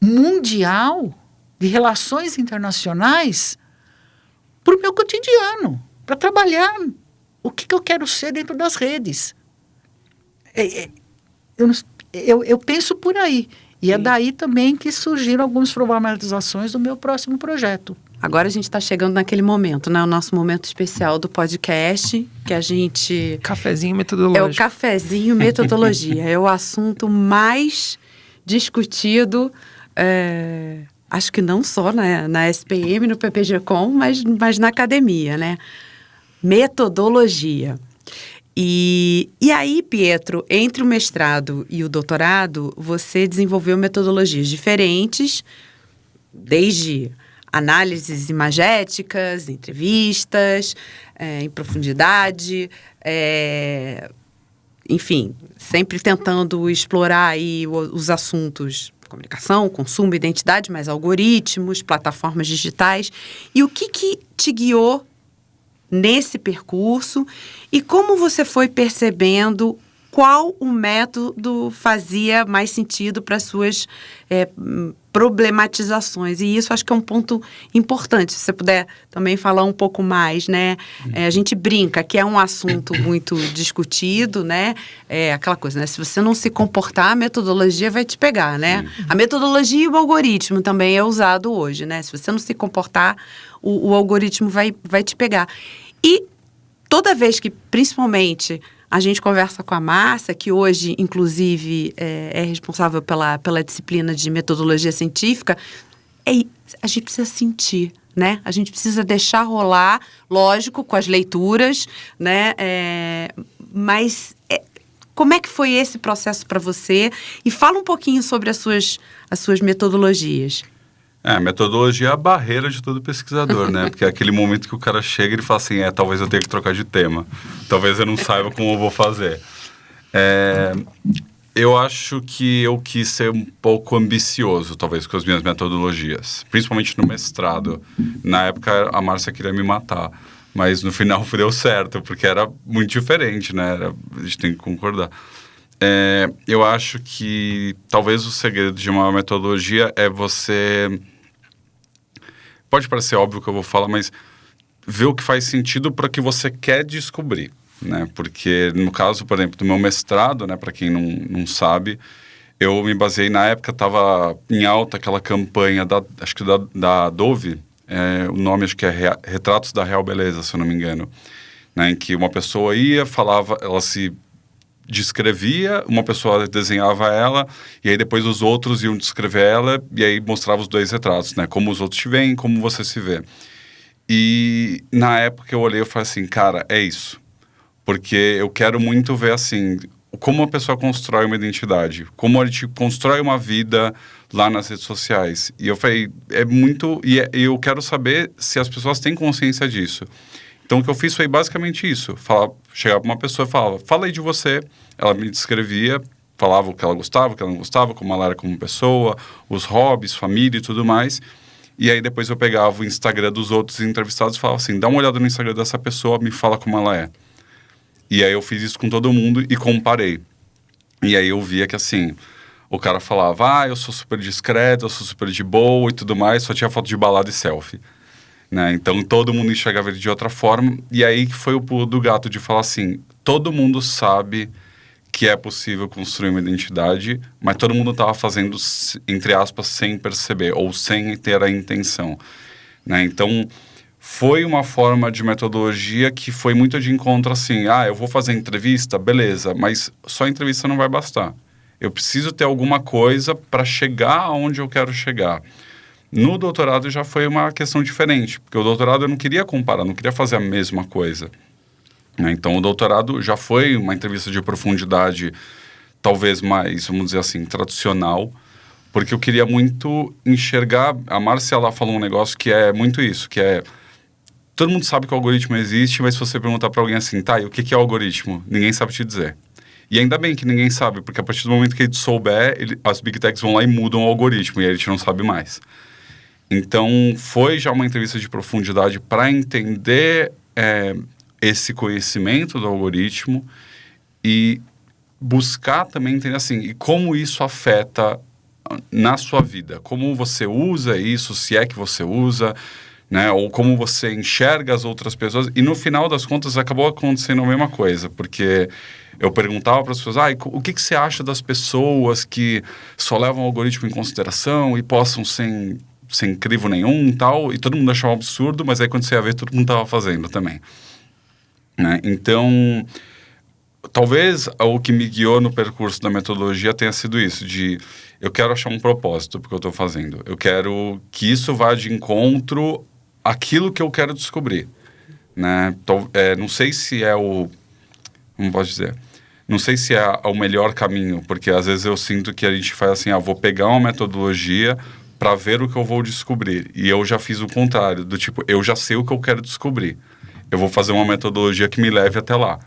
mundial de relações internacionais para o meu cotidiano, para trabalhar o que eu quero ser dentro das redes. Eu penso por aí. E é daí também que surgiram algumas problematizações do meu próximo projeto. Agora a gente está chegando naquele momento, né? O nosso momento especial do podcast, que a gente... Cafezinho metodológico. É o cafezinho metodologia. É o assunto mais discutido, acho que não só na SPM, no PPG-Com, mas na academia, né? Metodologia. E aí, Pietro, entre o mestrado e o doutorado, você desenvolveu metodologias diferentes, desde análises imagéticas, entrevistas, em profundidade, enfim, sempre tentando explorar aí os assuntos comunicação, consumo, identidade, mas algoritmos, plataformas digitais. E o que te guiou nesse percurso e como você foi percebendo qual o método fazia mais sentido para as suas problematizações? E isso acho que é um ponto importante. Se você puder também falar um pouco mais, né? A gente brinca que é um assunto muito discutido, né? Aquela coisa, né? Se você não se comportar, a metodologia vai te pegar, né? A metodologia e o algoritmo também é usado hoje, né? Se você não se comportar, o algoritmo vai te pegar. E toda vez que, principalmente, a gente conversa com a Márcia, que hoje, inclusive, é responsável pela disciplina de metodologia científica, a gente precisa sentir, né? A gente precisa deixar rolar, lógico, com as leituras, né? Mas como é que foi esse processo para você? E fala um pouquinho sobre as suas metodologias. A metodologia é a barreira de todo pesquisador, né? Porque é aquele momento que o cara chega e ele fala assim, talvez eu tenha que trocar de tema. Talvez eu não saiba como eu vou fazer. Eu acho que eu quis ser um pouco ambicioso, talvez, com as minhas metodologias. Principalmente no mestrado. Na época, a Márcia queria me matar. Mas no final deu certo, porque era muito diferente, né? A gente tem que concordar. Eu acho que talvez o segredo de uma metodologia é você... Pode parecer óbvio que eu vou falar, mas ver o que faz sentido para o que você quer descobrir, né? Porque no caso, por exemplo, do meu mestrado, né, para quem não sabe, eu me baseei, na época estava em alta aquela campanha, acho que da Dove, o nome acho que é Retratos da Real Beleza, se eu não me engano, né, em que uma pessoa ia, falava, ela se descrevia, uma pessoa desenhava ela, e aí depois os outros iam descrever ela, e aí mostrava os 2 retratos, né, como os outros te veem, como você se vê. E na época eu olhei e falei assim, cara, é isso. Porque eu quero muito ver, assim, como a pessoa constrói uma identidade, como a gente constrói uma vida lá nas redes sociais. E eu falei, é muito... E eu quero saber se as pessoas têm consciência disso. Então, o que eu fiz foi basicamente isso. Chegava para uma pessoa e falava, fala aí de você. Ela me descrevia, falava o que ela gostava, o que ela não gostava, como ela era como pessoa, os hobbies, família e tudo mais. E aí, depois eu pegava o Instagram dos outros entrevistados e falava assim, dá uma olhada no Instagram dessa pessoa, me fala como ela é. E aí, eu fiz isso com todo mundo e comparei. E aí, eu via que, assim, o cara falava, eu sou super discreto, eu sou super de boa e tudo mais, só tinha foto de balada e selfie. Né? Então, todo mundo enxergava ele de outra forma. E aí que foi o pulo do gato de falar assim, todo mundo sabe que é possível construir uma identidade, mas todo mundo estava fazendo, entre aspas, sem perceber, ou sem ter a intenção. Né? Então, foi uma forma de metodologia que foi muito de encontro assim, eu vou fazer entrevista, beleza, mas só entrevista não vai bastar. Eu preciso ter alguma coisa para chegar aonde eu quero chegar. No doutorado já foi uma questão diferente, porque o doutorado eu não queria comparar, não queria fazer a mesma coisa. Né? Então, o doutorado já foi uma entrevista de profundidade, talvez mais, vamos dizer assim, tradicional, porque eu queria muito enxergar... A Márcia, ela falou um negócio que é muito isso, que é... Todo mundo sabe que o algoritmo existe, mas se você perguntar para alguém assim, e o que é o algoritmo? Ninguém sabe te dizer. E ainda bem que ninguém sabe, porque a partir do momento que a gente souber, as Big Techs vão lá e mudam o algoritmo, e aí a gente não sabe mais. Então, foi já uma entrevista de profundidade para entender esse conhecimento do algoritmo e buscar também entender assim, e como isso afeta na sua vida. Como você usa isso, se é que você usa, né? Ou como você enxerga as outras pessoas. E no final das contas, acabou acontecendo a mesma coisa, porque eu perguntava para as pessoas, o que você acha das pessoas que só levam o algoritmo em consideração e postam sem crivo nenhum e tal, e todo mundo achava um absurdo, mas aí quando você ia ver, todo mundo estava fazendo também. Né? Então, talvez o que me guiou no percurso da metodologia tenha sido isso, de eu quero achar um propósito porque eu estou fazendo. Eu quero que isso vá de encontro àquilo que eu quero descobrir. Né? Não sei se é como posso dizer? Não sei se é o melhor caminho, porque às vezes eu sinto que a gente faz assim, vou pegar uma metodologia para ver o que eu vou descobrir. E eu já fiz o contrário, do tipo, eu já sei o que eu quero descobrir. Eu vou fazer uma metodologia que me leve até lá.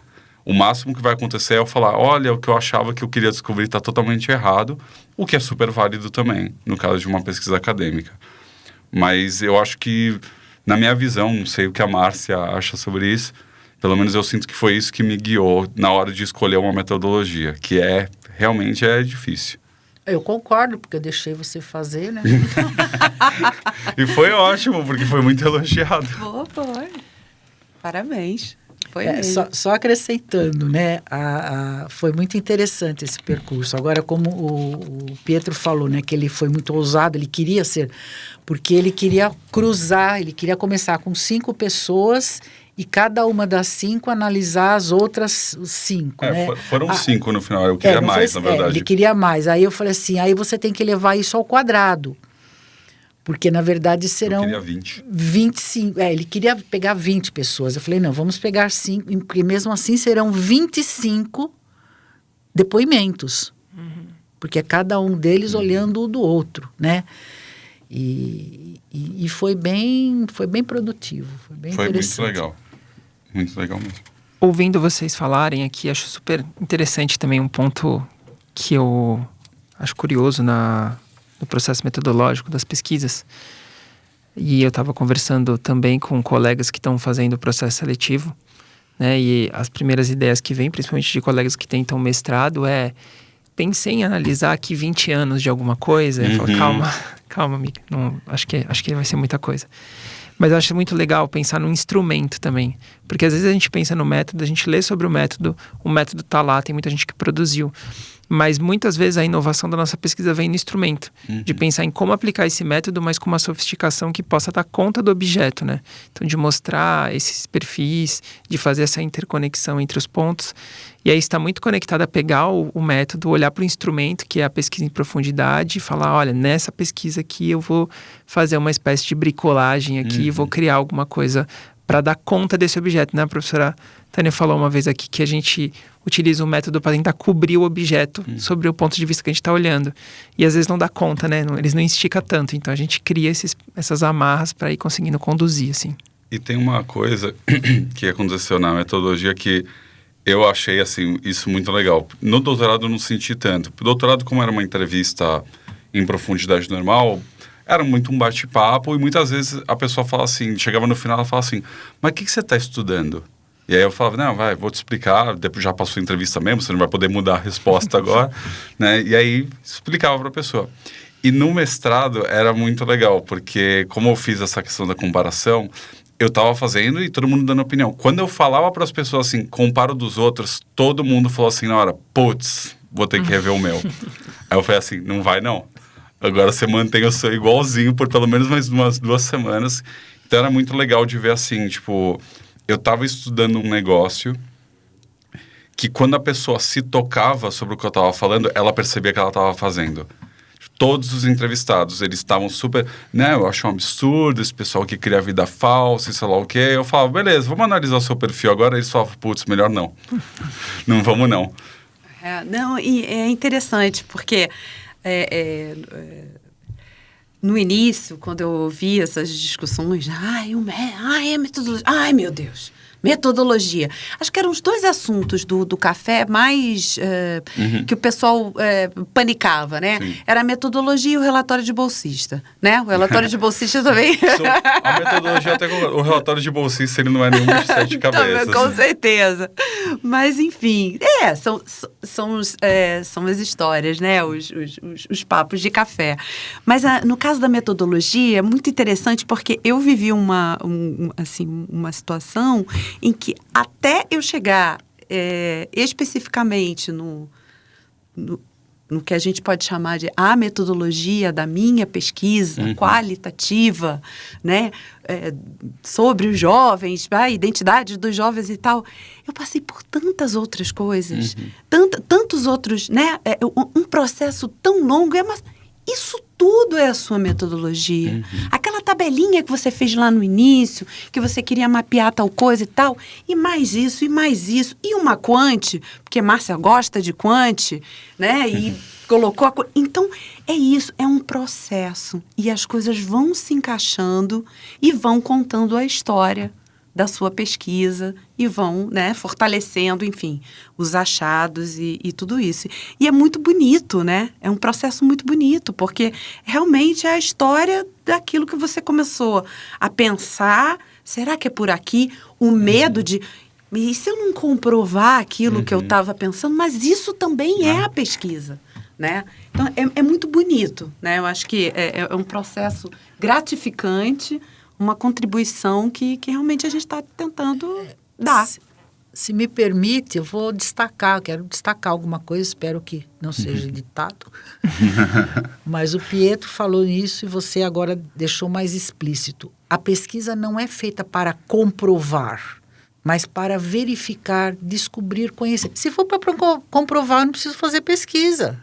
O máximo que vai acontecer é eu falar, olha, o que eu achava que eu queria descobrir está totalmente errado, o que é super válido também, no caso de uma pesquisa acadêmica. Mas eu acho que, na minha visão, não sei o que a Márcia acha sobre isso, pelo menos eu sinto que foi isso que me guiou na hora de escolher uma metodologia, que realmente é difícil. Eu concordo, porque eu deixei você fazer, né? E foi ótimo, porque foi muito elogiado. Foi. Parabéns. Foi mesmo. Só acrescentando, né? Foi muito interessante esse percurso. Agora, como o Pietro falou, né? Que ele foi muito ousado, ele queria ser... Porque ele queria cruzar, ele queria começar com 5 pessoas... E cada uma das 5 analisar as outras 5, né? Foram 5 no final, eu queria mais, na verdade. Ele queria mais. Aí eu falei assim, aí você tem que levar isso ao quadrado. Porque, na verdade, serão... Eu queria 20. 25. Ele queria pegar 20 pessoas. Eu falei, não, vamos pegar 5, porque mesmo assim serão 25 depoimentos. Uhum. Porque é cada um deles olhando o do outro, né? E foi bem produtivo, foi bem interessante. Foi muito legal. Muito legal mesmo. Ouvindo vocês falarem aqui, acho super interessante também um ponto que eu acho curioso no processo metodológico das pesquisas. E eu estava conversando também com colegas que estão fazendo o processo seletivo, né? E as primeiras ideias que vêm, principalmente de colegas que tentam mestrado, pensei em analisar aqui 20 anos de alguma coisa. Eu falo, calma, amiga, não, acho que vai ser muita coisa. Mas eu acho muito legal pensar no instrumento também. Porque às vezes a gente pensa no método, a gente lê sobre o método tá lá, tem muita gente que produziu. Mas muitas vezes a inovação da nossa pesquisa vem no instrumento. De pensar em como aplicar esse método, mas com uma sofisticação que possa dar conta do objeto, né? Então, de mostrar esses perfis, de fazer essa interconexão entre os pontos. E aí está muito conectado a pegar o método, olhar para o instrumento, que é a pesquisa em profundidade, e falar, olha, nessa pesquisa aqui eu vou fazer uma espécie de bricolagem aqui, vou criar alguma coisa para dar conta desse objeto, né? A professora Tânia falou uma vez aqui que a gente utiliza o método para tentar cobrir o objeto sobre o ponto de vista que a gente está olhando. E às vezes não dá conta, né? Eles não esticam tanto. Então a gente cria essas amarras para ir conseguindo conduzir, assim. E tem uma coisa que aconteceu na metodologia que eu achei, assim, isso muito legal. No doutorado eu não senti tanto. O doutorado, como era uma entrevista em profundidade normal, era muito um bate-papo e muitas vezes a pessoa fala assim, chegava no final e fala assim, mas o que você está estudando? E aí eu falava, não, vou te explicar, depois já passou a entrevista mesmo, você não vai poder mudar a resposta agora, né? E aí explicava para a pessoa. E no mestrado era muito legal, porque como eu fiz essa questão da comparação, eu estava fazendo e todo mundo dando opinião. Quando eu falava para as pessoas assim, comparo dos outros, todo mundo falou assim na hora, putz, vou ter que rever o meu. Aí eu falei assim, não vai não. Agora você mantém o seu igualzinho por pelo menos mais umas 2 semanas. Então era muito legal de ver assim, tipo, eu estava estudando um negócio que quando a pessoa se tocava sobre o que eu estava falando, ela percebia que ela estava fazendo. Todos os entrevistados, eles estavam super, né, eu acho um absurdo esse pessoal que cria vida falsa e sei lá o quê. Eu falava, beleza, vamos analisar o seu perfil agora. Eles falavam, putz, melhor não. Não vamos não. Não, e é interessante, porque no início, quando eu ouvi essas discussões, a metodologia, ai meu Deus, metodologia. Acho que eram os 2 assuntos do café mais que o pessoal panicava, né? Sim. Era a metodologia e o relatório de bolsista, né? O relatório de bolsista também. A metodologia, até o relatório de bolsista, ele não é nenhum de 7 cabeças. Com certeza. Mas, enfim, são as histórias, né? Os papos de café. Mas no caso da metodologia, é muito interessante porque eu vivi uma situação em que até eu chegar especificamente no que a gente pode chamar de a metodologia da minha pesquisa qualitativa, né, sobre os jovens, a identidade dos jovens e tal, eu passei por tantas outras coisas, tantos outros, né, um processo tão longo, mas isso tudo é a sua metodologia. Aquela tabelinha que você fez lá no início, que você queria mapear tal coisa e tal, e mais isso, e uma quant, porque Márcia gosta de quant, né, e colocou Então, é isso, é um processo, e as coisas vão se encaixando e vão contando a história da sua pesquisa e vão, né, fortalecendo, enfim, os achados e tudo isso. E é muito bonito, né? É um processo muito bonito, porque realmente é a história daquilo que você começou a pensar. Será que é por aqui? O medo de... E se eu não comprovar aquilo que eu estava pensando? Mas isso também é a pesquisa, né? Então, é muito bonito, né? Eu acho que é um processo gratificante, uma contribuição que realmente a gente está tentando dar. Se me permite, eu vou quero destacar alguma coisa, espero que não seja ditado. Mas o Pietro falou isso e você agora deixou mais explícito. A pesquisa não é feita para comprovar, mas para verificar, descobrir, conhecer. Se for para comprovar, não preciso fazer pesquisa.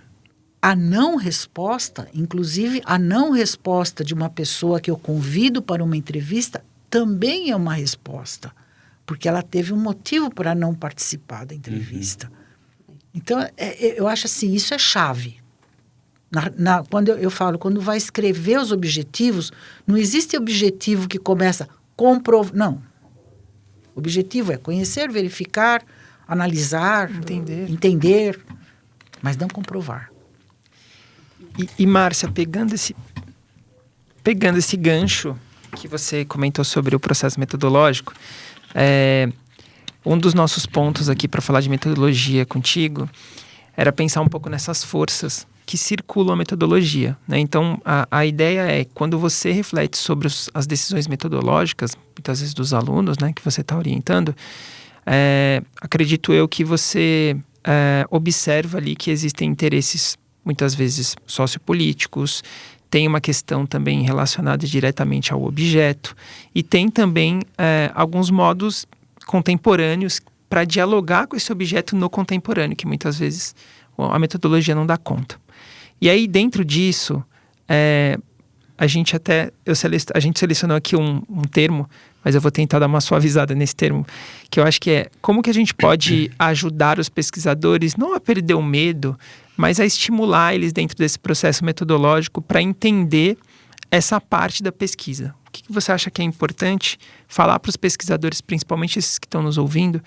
A não resposta, inclusive a não resposta de uma pessoa que eu convido para uma entrevista, também é uma resposta, porque ela teve um motivo para não participar da entrevista. Então, eu acho assim, isso é chave. Quando eu falo, quando vai escrever os objetivos, não existe objetivo que começa comprovar. Não. O objetivo é conhecer, verificar, analisar, entender, mas não comprovar. E Márcia, pegando esse gancho que você comentou sobre o processo metodológico, um dos nossos pontos aqui para falar de metodologia contigo era pensar um pouco nessas forças que circulam a metodologia, né? Então, a ideia é, quando você reflete sobre as decisões metodológicas, muitas vezes dos alunos, né, que você está orientando, acredito eu que você observa ali que existem interesses, muitas vezes sociopolíticos, tem uma questão também relacionada diretamente ao objeto, e tem também alguns modos contemporâneos para dialogar com esse objeto no contemporâneo, que muitas vezes a metodologia não dá conta. E aí, dentro disso, a gente selecionou aqui um termo, mas eu vou tentar dar uma suavizada nesse termo, que eu acho que é como que a gente pode ajudar os pesquisadores não a perder o medo, mas a estimular eles dentro desse processo metodológico para entender essa parte da pesquisa. O que você acha que é importante falar para os pesquisadores, principalmente esses que estão nos ouvindo,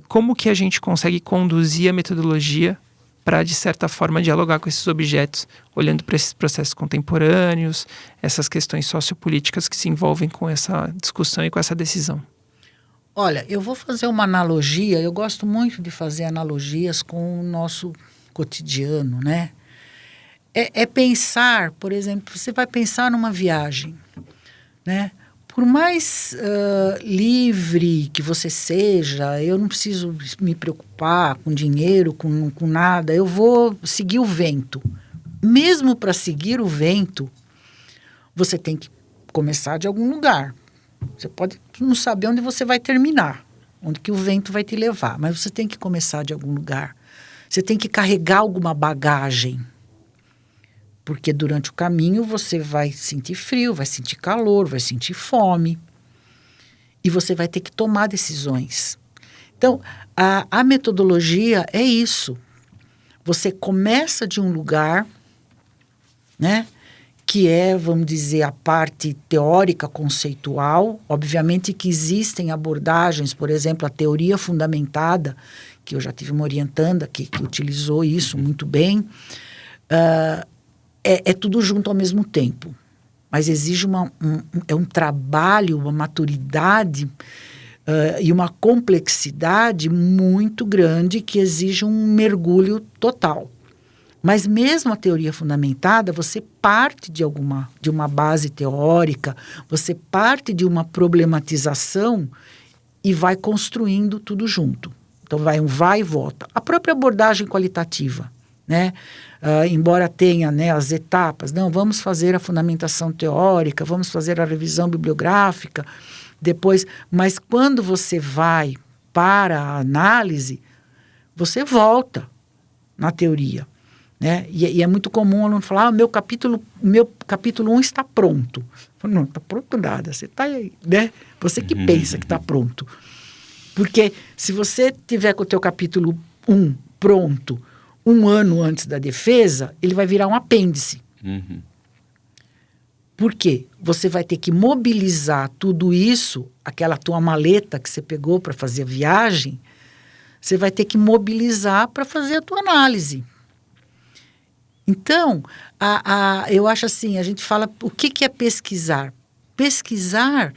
como que a gente consegue conduzir a metodologia para, de certa forma, dialogar com esses objetos, olhando para esses processos contemporâneos, essas questões sociopolíticas que se envolvem com essa discussão e com essa decisão? Olha, eu vou fazer uma analogia, eu gosto muito de fazer analogias com o nosso cotidiano, né? É pensar, por exemplo, você vai pensar numa viagem, né? Por mais livre que você seja, eu não preciso me preocupar com dinheiro, com nada, eu vou seguir o vento. Mesmo para seguir o vento, você tem que começar de algum lugar. Você pode não saber onde você vai terminar, onde que o vento vai te levar, mas você tem que começar de algum lugar. Você tem que carregar alguma bagagem, porque durante o caminho você vai sentir frio, vai sentir calor, vai sentir fome. E você vai ter que tomar decisões. Então, a metodologia é isso. Você começa de um lugar, né, que é, vamos dizer, a parte teórica, conceitual. Obviamente que existem abordagens, por exemplo, a teoria fundamentada, que eu já tive uma orientanda que utilizou isso muito bem. É tudo junto ao mesmo tempo, mas exige um trabalho, uma maturidade e uma complexidade muito grande que exige um mergulho total. Mas mesmo a teoria fundamentada, você parte de uma base teórica, você parte de uma problematização e vai construindo tudo junto. Então vai e volta. A própria abordagem qualitativa, né? Embora tenha, né, as etapas, não, vamos fazer a fundamentação teórica, vamos fazer a revisão bibliográfica, depois, mas quando você vai para a análise, você volta na teoria, né? E é muito comum o aluno falar, meu capítulo 1 está pronto. Falo, não, está pronto nada, você está aí, né? Você que pensa que está pronto. Porque se você tiver com o teu capítulo 1 pronto 1 ano antes da defesa, ele vai virar um apêndice. Por quê? Você vai ter que mobilizar tudo isso, aquela tua maleta que você pegou para fazer a viagem, você vai ter que mobilizar para fazer a tua análise. Então, eu acho assim, a gente fala, o que é pesquisar? Pesquisar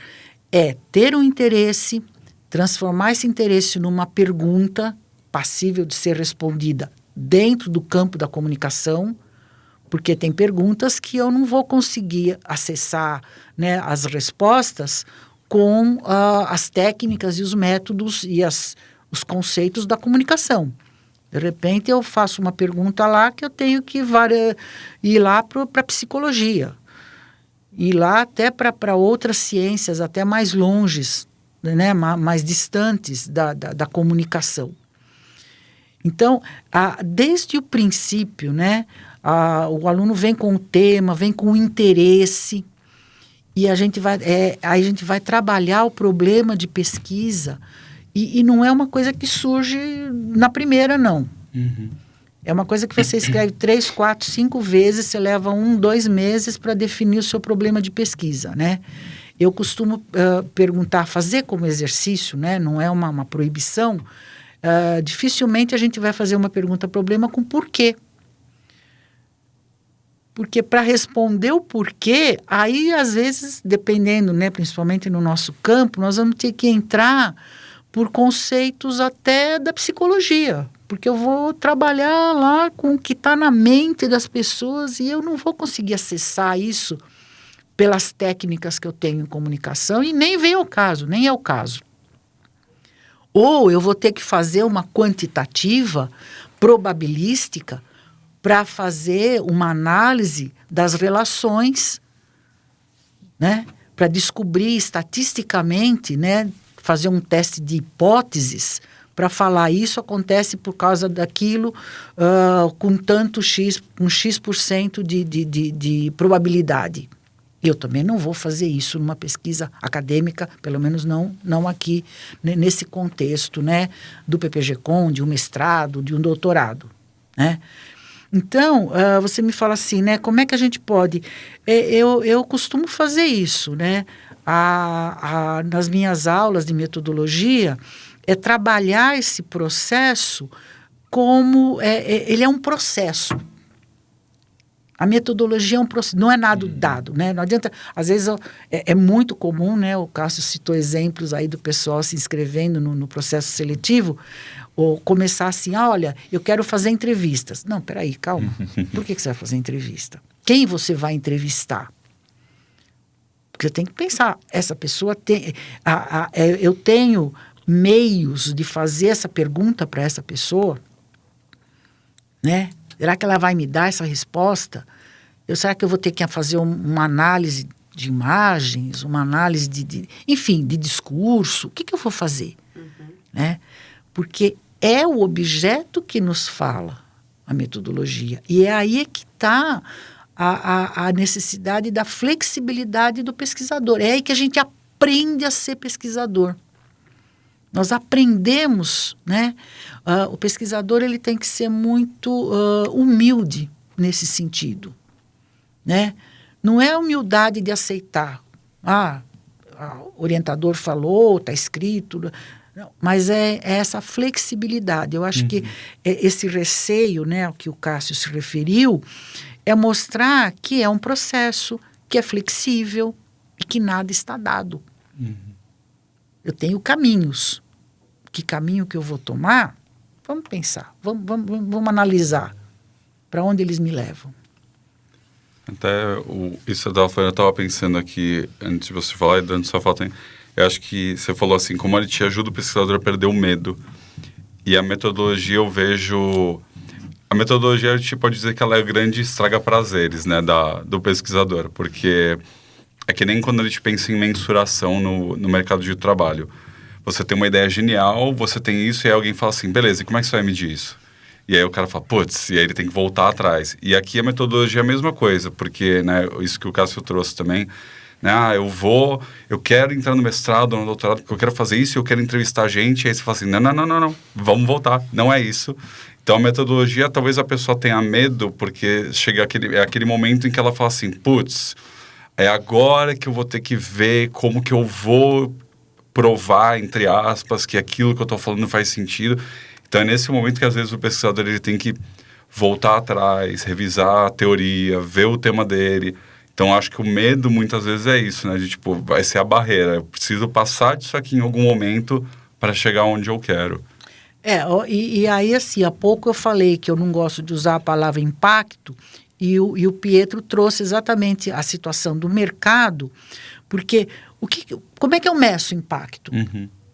é ter um interesse, transformar esse interesse numa pergunta passível de ser respondida dentro do campo da comunicação, porque tem perguntas que eu não vou conseguir acessar, né, as respostas com as técnicas e os métodos e os conceitos da comunicação. De repente eu faço uma pergunta lá que eu tenho que ir lá para a psicologia, ir lá até para outras ciências, até mais longes, né, mais distantes da comunicação. Então, desde o princípio, né, o aluno vem com o tema, vem com o interesse, e a gente vai trabalhar o problema de pesquisa, e não é uma coisa que surge na primeira, não. É uma coisa que você escreve 3, 4, 5 vezes, você leva 1, 2 meses para definir o seu problema de pesquisa, né? Eu costumo perguntar, fazer como exercício, né, não é uma proibição. Dificilmente a gente vai fazer uma pergunta-problema com porquê. Porque para responder o porquê, aí às vezes, dependendo, né, principalmente no nosso campo, nós vamos ter que entrar por conceitos até da psicologia. Porque eu vou trabalhar lá com o que está na mente das pessoas e eu não vou conseguir acessar isso pelas técnicas que eu tenho em comunicação e nem vem ao caso, nem é o caso. Ou eu vou ter que fazer uma quantitativa probabilística para fazer uma análise das relações, né? Para descobrir estatisticamente, né? Fazer um teste de hipóteses para falar isso acontece por causa daquilo com tanto X, com X% de probabilidade. Eu também não vou fazer isso numa pesquisa acadêmica, pelo menos não aqui, nesse contexto, né, do PPG-Com, de um mestrado, de um doutorado, né? Então, você me fala assim, né, como é que a gente pode... Eu costumo fazer isso, né? Nas minhas aulas de metodologia, é trabalhar esse processo como... ele é um processo. A metodologia é um processo, não é nada dado, né? Não adianta, às vezes é muito comum, né? O Cássio citou exemplos aí do pessoal se inscrevendo no processo seletivo, ou começar assim, olha, eu quero fazer entrevistas. Não, peraí, calma. Por que você vai fazer entrevista? Quem você vai entrevistar? Porque você tem que pensar, essa pessoa tem... eu tenho meios de fazer essa pergunta para essa pessoa, né? Será que ela vai me dar essa resposta? Será que eu vou ter que fazer uma análise de imagens, uma análise enfim, de discurso? O que eu vou fazer? Né? Porque é o objeto que nos fala a metodologia. E é aí que está a necessidade da flexibilidade do pesquisador. É aí que a gente aprende a ser pesquisador. Nós aprendemos, né? O pesquisador ele tem que ser muito humilde nesse sentido, né? Não é a humildade de aceitar. O orientador falou, está escrito. Não, mas é essa flexibilidade. Eu acho que esse receio, né, ao que o Cássio se referiu, é mostrar que é um processo, que é flexível e que nada está dado. Eu tenho caminhos. Que caminho que eu vou tomar? Vamos pensar, vamos analisar para onde eles me levam. Até isso eu estava pensando aqui, antes de você falar e durante sua fala, eu acho que você falou assim, como ele te ajuda o pesquisador a perder o medo. E a metodologia eu vejo... A metodologia a gente pode dizer que ela é o grande estraga-prazeres, né, do pesquisador, porque é que nem quando a gente pensa em mensuração no mercado de trabalho. Você tem uma ideia genial, você tem isso, e aí alguém fala assim, beleza, e como é que você vai medir isso? E aí o cara fala, putz, e aí ele tem que voltar atrás. E aqui a metodologia é a mesma coisa, porque, né, isso que o Cássio trouxe também, né, eu quero entrar no mestrado, no doutorado, porque eu quero fazer isso, eu quero entrevistar gente, e aí você fala assim, não, vamos voltar, não é isso. Então a metodologia, talvez a pessoa tenha medo, porque chega aquele momento em que ela fala assim, putz, é agora que eu vou ter que ver como que eu vou provar, entre aspas, que aquilo que eu estou falando faz sentido. Então é nesse momento que às vezes o pesquisador ele tem que voltar atrás, revisar a teoria, ver o tema dele. Então acho que o medo muitas vezes é isso, né? De tipo, vai ser a barreira. Eu preciso passar disso aqui em algum momento para chegar onde eu quero. E aí assim, há pouco eu falei que eu não gosto de usar a palavra impacto e o Pietro trouxe exatamente a situação do mercado, porque como é que eu meço impacto?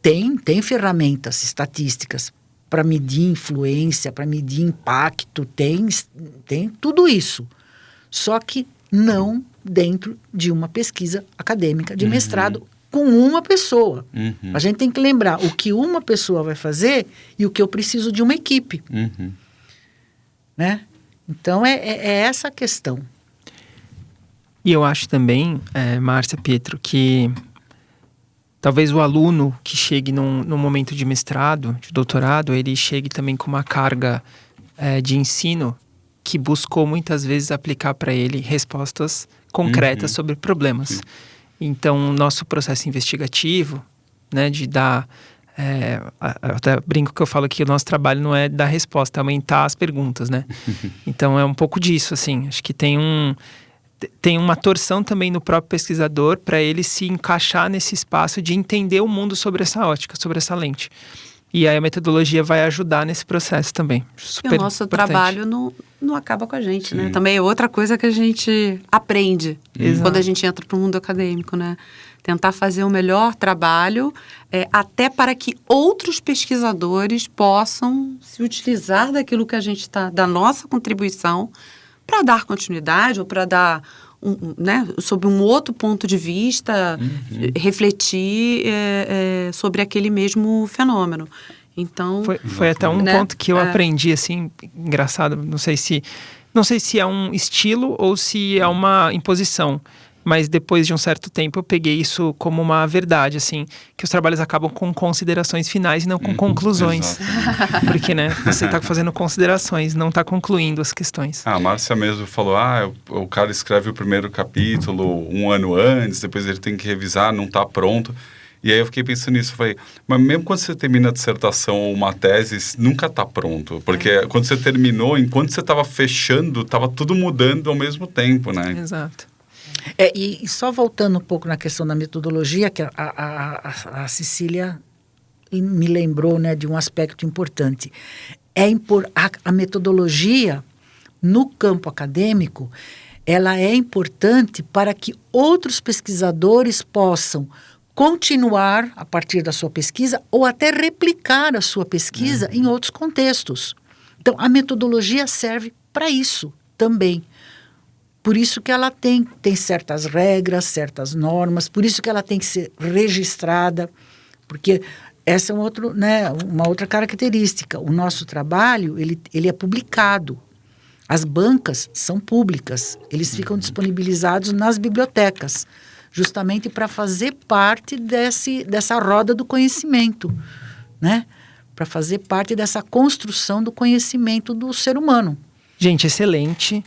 Tem ferramentas estatísticas para medir influência, para medir impacto, tem tudo isso. Só que não dentro de uma pesquisa acadêmica de mestrado com uma pessoa. A gente tem que lembrar o que uma pessoa vai fazer e o que eu preciso de uma equipe. Né? Então, é essa a questão. E eu acho também, Márcia, Pietro, que talvez o aluno que chegue num momento de mestrado, de doutorado, ele chegue também com uma carga de ensino que buscou muitas vezes aplicar para ele respostas concretas sobre problemas. Então, o nosso processo investigativo, né, de dar... até brinco que eu falo que o nosso trabalho não é dar resposta, é aumentar as perguntas, né? Então, é um pouco disso, assim. Acho que tem uma torção também no próprio pesquisador para ele se encaixar nesse espaço de entender o mundo sobre essa ótica, sobre essa lente. E aí a metodologia vai ajudar nesse processo também. Super e o nosso importante. trabalho não acaba com a gente, né? Também é outra coisa que a gente aprende quando a gente entra para o mundo acadêmico, né? Tentar fazer o melhor trabalho, até para que outros pesquisadores possam se utilizar daquilo que a gente está, da nossa contribuição, para dar continuidade ou para dar, né, sob um outro ponto de vista, refletir sobre aquele mesmo fenômeno. Então, foi até um ponto que eu aprendi, assim, engraçado, não sei se é um estilo ou se é uma imposição, mas depois de um certo tempo eu peguei isso como uma verdade, assim, que os trabalhos acabam com considerações finais e não com conclusões. Porque, né, você está fazendo considerações, não está concluindo as questões. A Márcia mesmo falou, o cara escreve o primeiro capítulo 1 ano antes, depois ele tem que revisar, não está pronto. E aí eu fiquei pensando nisso, falei, mas mesmo quando você termina a dissertação ou uma tese, nunca está pronto. Porque quando você terminou, enquanto você estava fechando, estava tudo mudando ao mesmo tempo, né? Exato. E só voltando um pouco na questão da metodologia, que a Cecília me lembrou, né, de um aspecto importante. A metodologia, no campo acadêmico, ela é importante para que outros pesquisadores possam continuar a partir da sua pesquisa ou até replicar a sua pesquisa em outros contextos. Então, a metodologia serve para isso também. Por isso que ela tem certas regras, certas normas, por isso que ela tem que ser registrada, porque essa é uma outra característica. O nosso trabalho, ele é publicado. As bancas são públicas, eles ficam disponibilizados nas bibliotecas, justamente para fazer parte dessa roda do conhecimento, né? Para fazer parte dessa construção do conhecimento do ser humano. Gente, excelente.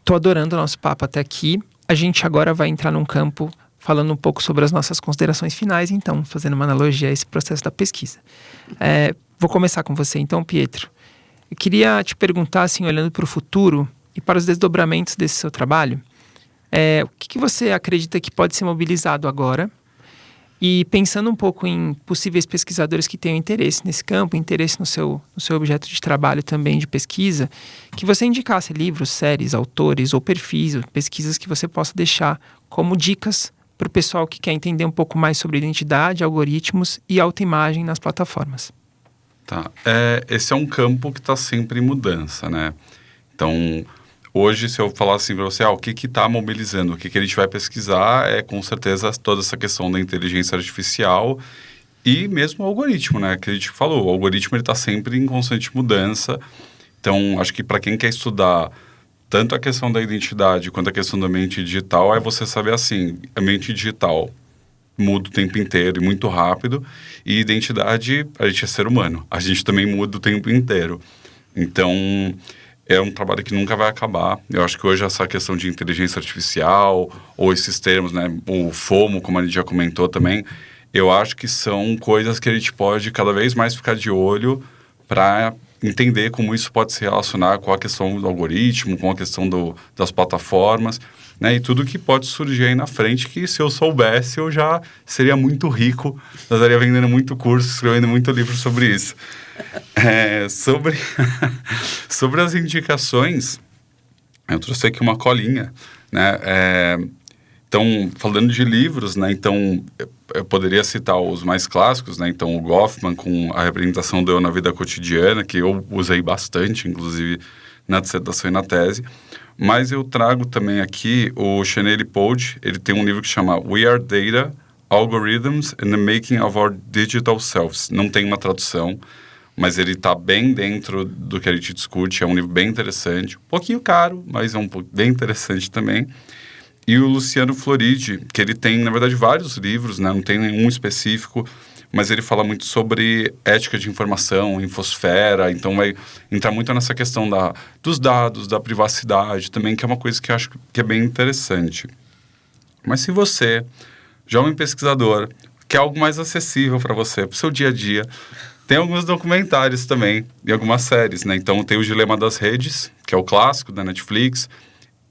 Tô adorando o nosso papo até aqui. A gente agora vai entrar num campo falando um pouco sobre as nossas considerações finais, então, fazendo uma analogia a esse processo da pesquisa. Vou começar com você, então, Pietro. Eu queria te perguntar, assim, olhando para o futuro e para os desdobramentos desse seu trabalho, o que você acredita que pode ser mobilizado agora? E pensando um pouco em possíveis pesquisadores que tenham interesse nesse campo, interesse no seu objeto de trabalho também de pesquisa, que você indicasse livros, séries, autores ou perfis, pesquisas que você possa deixar como dicas para o pessoal que quer entender um pouco mais sobre identidade, algoritmos e autoimagem nas plataformas. Tá. Esse é um campo que está sempre em mudança, né? Então, hoje, se eu falar assim para você, o que está mobilizando, o que a gente vai pesquisar com certeza toda essa questão da inteligência artificial e mesmo o algoritmo, né? Que a gente falou, o algoritmo está sempre em constante mudança. Então, acho que para quem quer estudar tanto a questão da identidade quanto a questão do ambiente digital, você saber assim, ambiente digital muda o tempo inteiro e muito rápido, e identidade, a gente é ser humano, a gente também muda o tempo inteiro. Então, é um trabalho que nunca vai acabar. Eu acho que hoje essa questão de inteligência artificial, ou esses termos, né, o FOMO, como a gente já comentou também, eu acho que são coisas que a gente pode cada vez mais ficar de olho para entender como isso pode se relacionar com a questão do algoritmo, com a questão das plataformas, né, e tudo que pode surgir aí na frente, que se eu soubesse, eu já seria muito rico, eu estaria vendendo muito curso, escrevendo muito livro sobre isso. Sobre as indicações, eu trouxe aqui uma colinha, né? Então, falando de livros, né? Então, eu poderia citar os mais clássicos, né? Então, o Goffman com a representação do eu na vida cotidiana, que eu usei bastante, inclusive, na dissertação e na tese. Mas eu trago também aqui o Chanel Pold, ele tem um livro que chama We Are Data, Algorithms and the Making of Our Digital Selves. Não tem uma tradução, mas ele está bem dentro do que a gente discute, é um livro bem interessante, um pouquinho caro, mas é bem interessante também. E o Luciano Floridi, que ele tem, na verdade, vários livros, né? Não tem nenhum específico, mas ele fala muito sobre ética de informação, infosfera, então vai entrar muito nessa questão dos dados, da privacidade também, que é uma coisa que eu acho que é bem interessante. Mas se você, jovem pesquisador, quer algo mais acessível para você, para o seu dia a dia, tem alguns documentários também, e algumas séries, né? Então tem o Dilema das Redes, que é o clássico da Netflix.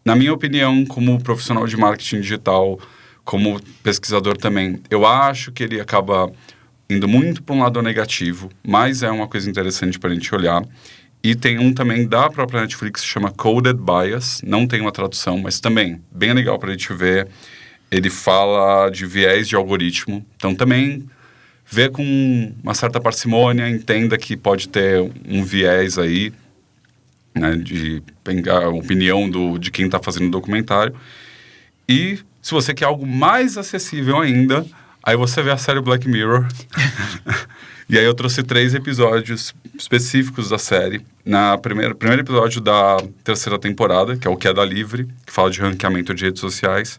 Na minha opinião, como profissional de marketing digital, como pesquisador também, eu acho que ele acaba indo muito para um lado negativo, mas é uma coisa interessante para a gente olhar. E tem um também da própria Netflix que se chama Coded Bias, não tem uma tradução, mas também bem legal para a gente ver. Ele fala de viés de algoritmo, então também vê com uma certa parcimônia, entenda que pode ter um viés aí, né, de pegar a opinião de quem está fazendo o documentário. E se você quer algo mais acessível ainda, aí você vê a série Black Mirror. E aí eu trouxe 3 episódios específicos da série. Primeiro episódio da 3ª temporada, que é o Queda Livre, que fala de ranqueamento de redes sociais.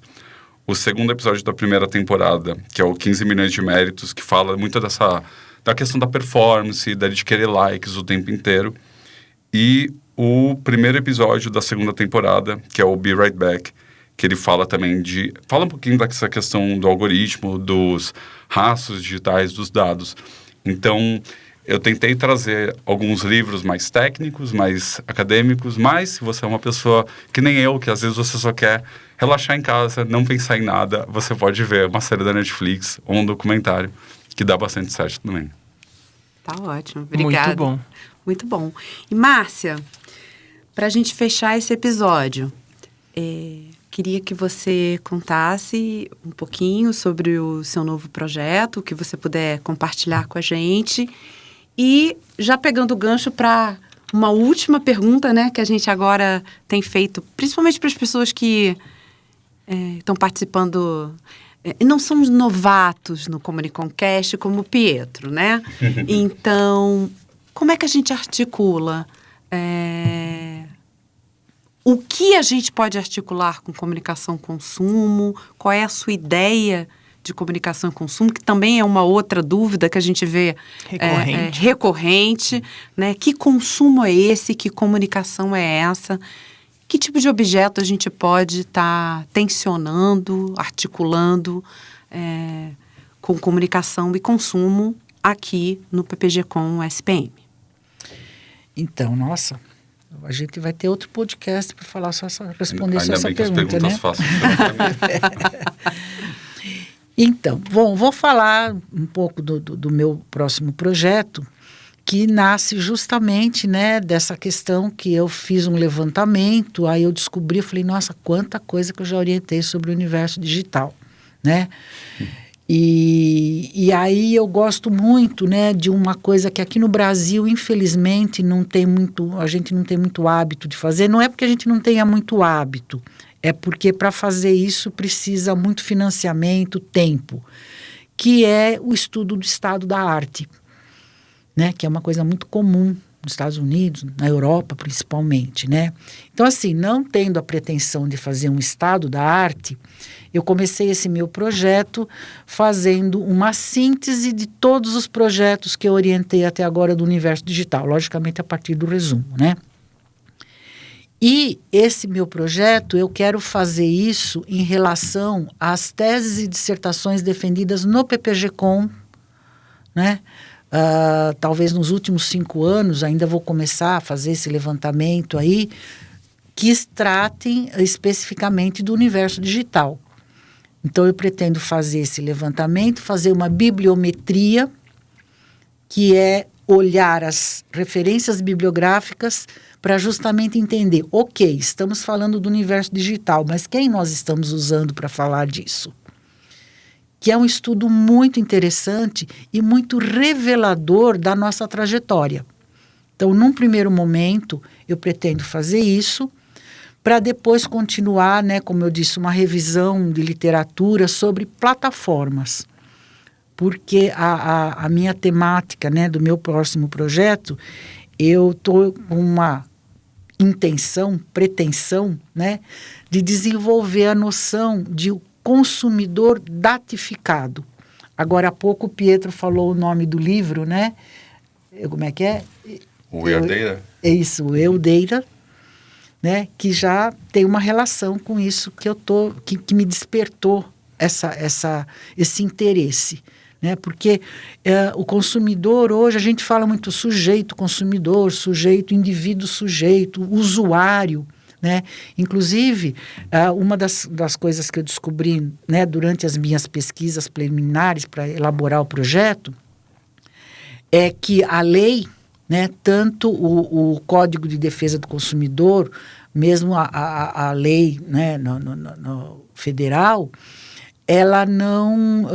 O segundo episódio da 1ª temporada, que é o 15 milhões de méritos, que fala muito da questão da performance, de querer likes o tempo inteiro. E o primeiro episódio da 2ª temporada, que é o Be Right Back, que ele fala também fala um pouquinho dessa questão do algoritmo, dos rastros digitais, dos dados. Então, eu tentei trazer alguns livros mais técnicos, mais acadêmicos, mas se você é uma pessoa que nem eu, que às vezes você só quer relaxar em casa, não pensar em nada, você pode ver uma série da Netflix ou um documentário que dá bastante certo também. Tá ótimo, obrigada. Muito bom. Muito bom. E Márcia, para a gente fechar esse episódio, queria que você contasse um pouquinho sobre o seu novo projeto, que você puder compartilhar com a gente. E já pegando o gancho para uma última pergunta, né, que a gente agora tem feito, principalmente para as pessoas que estão participando, não são novatos no Comuniconcast como o Pietro, né? Então, como é que a gente articula? O que a gente pode articular com comunicação-consumo? Qual é a sua ideia de comunicação e consumo? Que também é uma outra dúvida que a gente vê recorrente, né? Que consumo é esse? Que comunicação é essa? Que tipo de objeto a gente pode estar tensionando, articulando com comunicação e consumo aqui no PPG-Com SPM? Então, nossa... A gente vai ter outro podcast para falar responder só essa pergunta, Ainda bem que as perguntas fáceis. Então, bom, vou falar um pouco do meu próximo projeto, que nasce justamente, né, dessa questão que eu fiz um levantamento, aí eu descobri, eu falei, nossa, quanta coisa que eu já orientei sobre o universo digital, né? E aí eu gosto muito, né, de uma coisa que aqui no Brasil, infelizmente, a gente não tem muito hábito de fazer. Não é porque a gente não tenha muito hábito, é porque para fazer isso precisa muito financiamento, tempo, que é o estudo do estado da arte, né, que é uma coisa muito comum nos Estados Unidos, na Europa principalmente, né? Então, assim, não tendo a pretensão de fazer um estado da arte, eu comecei esse meu projeto fazendo uma síntese de todos os projetos que eu orientei até agora do universo digital, logicamente a partir do resumo, né? E esse meu projeto, eu quero fazer isso em relação às teses e dissertações defendidas no PPG-Com, né? Talvez nos últimos 5 anos, ainda vou começar a fazer esse levantamento aí, que tratem especificamente do universo digital. Então, eu pretendo fazer esse levantamento, fazer uma bibliometria, que é olhar as referências bibliográficas para justamente entender, ok, estamos falando do universo digital, mas quem nós estamos usando para falar disso? Que é um estudo muito interessante e muito revelador da nossa trajetória. Então, num primeiro momento, eu pretendo fazer isso, para depois continuar, né, como eu disse, uma revisão de literatura sobre plataformas. Porque a minha temática, né, do meu próximo projeto, eu estou com uma pretensão, né, de desenvolver a noção de consumidor datificado. Agora há pouco o Pietro falou o nome do livro, né? Como é que é? O We Are Data? É isso, o Eu Data, né? Que já tem uma relação com isso que me despertou esse interesse, né? Porque o consumidor hoje, a gente fala muito sujeito, consumidor, sujeito, indivíduo, sujeito, usuário, né? Inclusive, uma das coisas que eu descobri, né, durante as minhas pesquisas preliminares para elaborar o projeto, é que a lei, né, tanto o Código de Defesa do Consumidor, mesmo a lei, né, no federal, ela não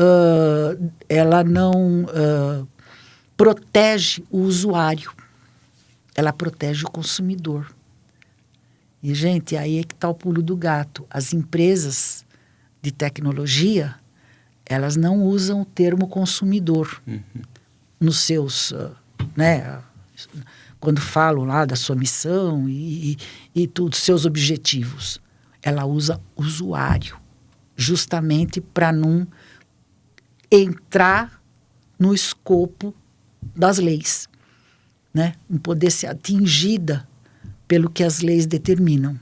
protege o usuário, ela protege o consumidor. E, gente, aí é que está o pulo do gato. As empresas de tecnologia, elas não usam o termo consumidor nos seus, né, quando falam lá da sua missão e tudo, seus objetivos. Ela usa usuário, justamente para não entrar no escopo das leis, né? Não poder ser atingida pelo que as leis determinam.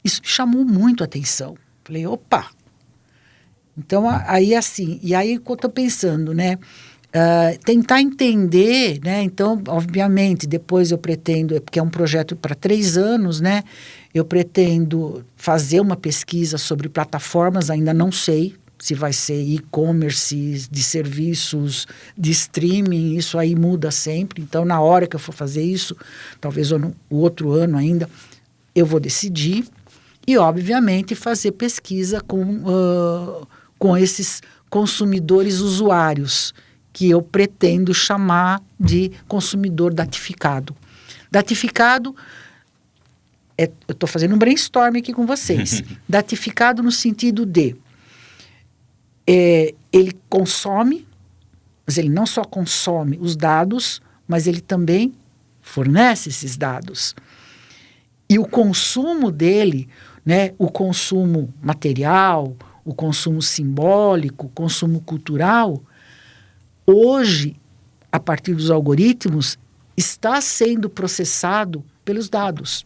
Isso me chamou muito a atenção. Falei, opa! Então, aí assim, e aí que eu estou pensando, né? Tentar entender, né? Então, obviamente, depois eu pretendo, porque é um projeto para 3 anos, né? Eu pretendo fazer uma pesquisa sobre plataformas, ainda não sei se vai ser e-commerce, de serviços, de streaming, isso aí muda sempre. Então, na hora que eu for fazer isso, talvez o outro ano ainda, eu vou decidir. E, obviamente, fazer pesquisa com esses consumidores usuários, que eu pretendo chamar de consumidor datificado. Datificado, eu estou fazendo um brainstorm aqui com vocês. Datificado no sentido de ele consome, mas ele não só consome os dados, mas ele também fornece esses dados. E o consumo dele, né, o consumo material, o consumo simbólico, o consumo cultural, hoje, a partir dos algoritmos, está sendo processado pelos dados.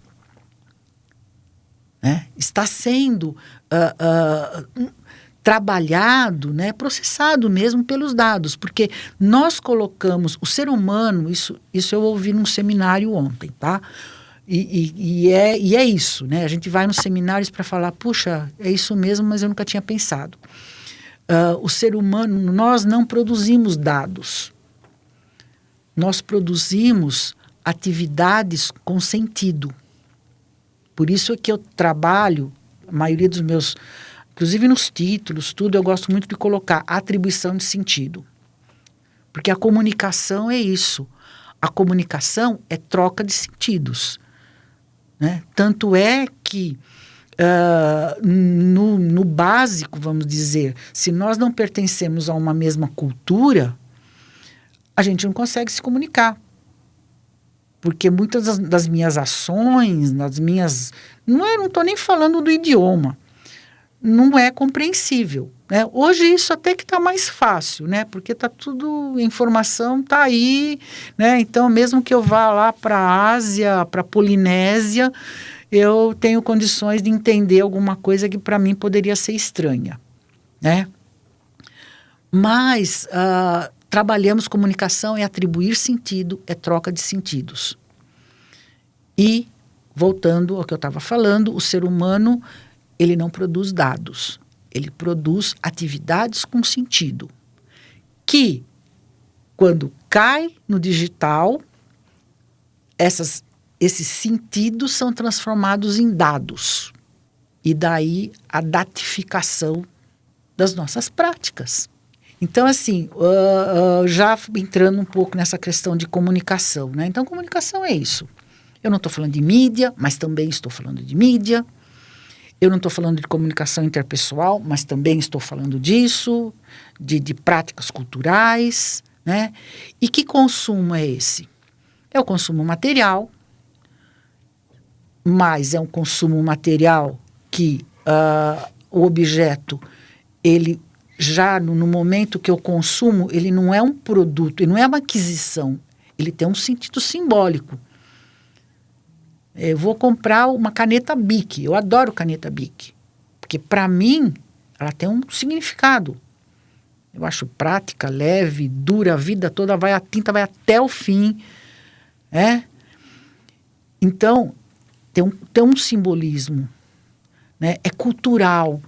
Né? Está sendo trabalhado, né, processado mesmo pelos dados, porque nós colocamos o ser humano, isso eu ouvi num seminário ontem, tá? E é isso, né? A gente vai nos seminários para falar, puxa, é isso mesmo, mas eu nunca tinha pensado. O ser humano, nós não produzimos dados, nós produzimos atividades com sentido. Por isso é que eu trabalho, a maioria dos meus, inclusive nos títulos, tudo, eu gosto muito de colocar atribuição de sentido. Porque a comunicação é isso. A comunicação é troca de sentidos. Né? Tanto é que, no básico, vamos dizer, se nós não pertencemos a uma mesma cultura, a gente não consegue se comunicar. Porque muitas das minhas ações, não estou nem falando do idioma, não é compreensível. Né? Hoje isso até que está mais fácil, né? Porque está tudo, a informação está aí, né? Então mesmo que eu vá lá para a Ásia, para a Polinésia, eu tenho condições de entender alguma coisa que para mim poderia ser estranha. Né? Mas trabalhamos comunicação, é atribuir sentido, é troca de sentidos. E, voltando ao que eu estava falando, o ser humano, ele não produz dados, ele produz atividades com sentido, que, quando cai no digital, esses sentidos são transformados em dados. E daí a datificação das nossas práticas. Então, assim, já entrando um pouco nessa questão de comunicação, né? Então, comunicação é isso. Eu não estou falando de mídia, mas também estou falando de mídia. Eu não estou falando de comunicação interpessoal, mas também estou falando disso, de práticas culturais, né? E que consumo é esse? É o consumo material, mas é um consumo material que o objeto, ele já no momento que eu consumo, ele não é um produto, ele não é uma aquisição, ele tem um sentido simbólico. Eu vou comprar uma caneta Bic, eu adoro caneta Bic, porque para mim ela tem um significado. Eu acho prática, leve, dura a vida toda, a tinta vai até o fim. Então, tem um simbolismo, né? É cultural.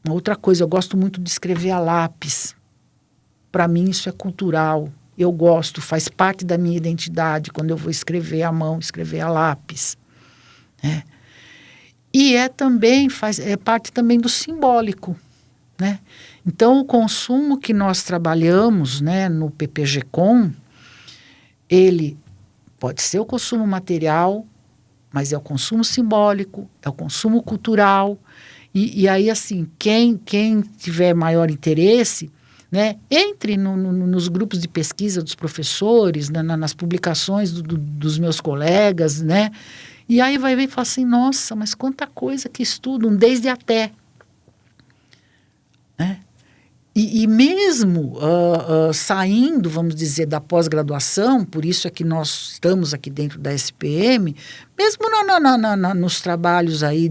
Uma outra coisa, eu gosto muito de escrever a lápis. para mim isso é cultural. Eu gosto, faz parte da minha identidade quando eu vou escrever à mão, escrever a lápis. Né? E é parte também do simbólico. Né? Então, o consumo que nós trabalhamos, né, no PPG-Com, ele pode ser o consumo material, mas é o consumo simbólico, é o consumo cultural. E aí, assim, quem tiver maior interesse, né, entre nos grupos de pesquisa dos professores, nas publicações dos meus colegas, né, e aí vai ver e fala assim, nossa, mas quanta coisa que estudam, desde até. Né? E mesmo saindo, vamos dizer, da pós-graduação, por isso é que nós estamos aqui dentro da SPM, mesmo nos trabalhos aí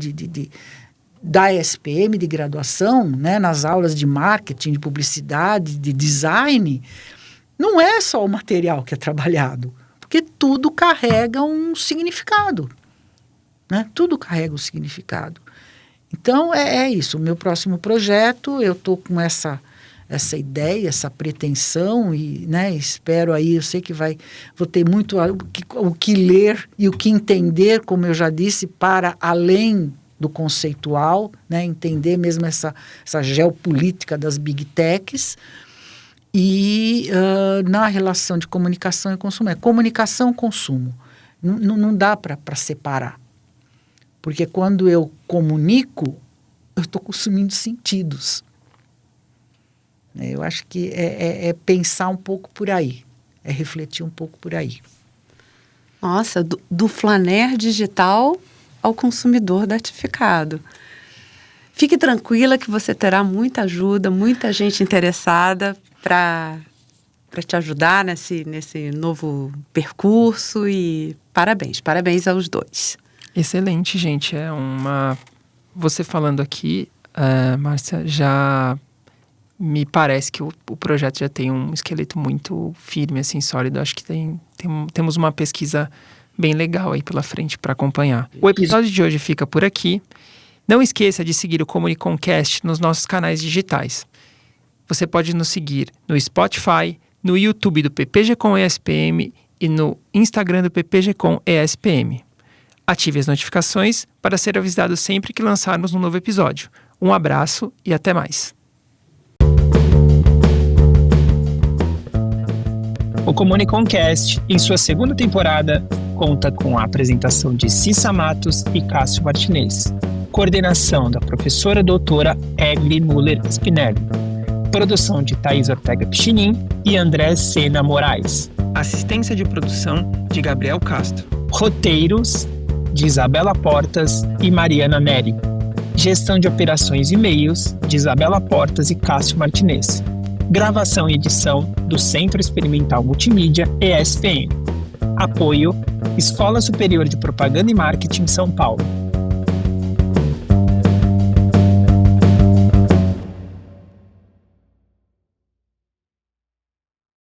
da SPM de graduação, né, nas aulas de marketing, de publicidade, de design, não é só o material que é trabalhado, porque tudo carrega um significado. Né? Tudo carrega um significado. Então, é isso. O meu próximo projeto, eu estou com essa ideia, essa pretensão e, né, espero aí, eu sei que vou ter muito o que ler e o que entender, como eu já disse, para além do conceitual, né, entender mesmo essa geopolítica das big techs e na relação de comunicação e consumo. É comunicação e consumo. Não dá para separar. Porque quando eu comunico, eu estou consumindo sentidos. Eu acho que é pensar um pouco por aí, é refletir um pouco por aí. Nossa, do flaner digital ao consumidor datificado. Fique tranquila que você terá muita ajuda, muita gente interessada para te ajudar nesse novo percurso e parabéns aos dois. Excelente, gente. Você falando aqui, Márcia, já me parece que o projeto já tem um esqueleto muito firme, assim, sólido. Acho que temos uma pesquisa bem legal aí pela frente para acompanhar. O episódio de hoje fica por aqui. Não esqueça de seguir o CommuniComCast nos nossos canais digitais. Você pode nos seguir no Spotify, no YouTube do PPG-Com ESPM e no Instagram do PPG-Com ESPM. Ative as notificações para ser avisado sempre que lançarmos um novo episódio. Um abraço e até mais. O CommuniComCast, em sua segunda temporada, conta com a apresentação de Cissa Matos e Cássio Martinez, coordenação da professora doutora Egli Müller Spinelli, produção de Thaís Ortega Pichinin e André Sena Moraes, assistência de produção de Gabriel Castro, roteiros de Isabela Portas e Mariana Neri, gestão de operações e e-mails de Isabela Portas e Cássio Martinez, gravação e edição do Centro Experimental Multimídia ESPM. Apoio: Escola Superior de Propaganda e Marketing São Paulo.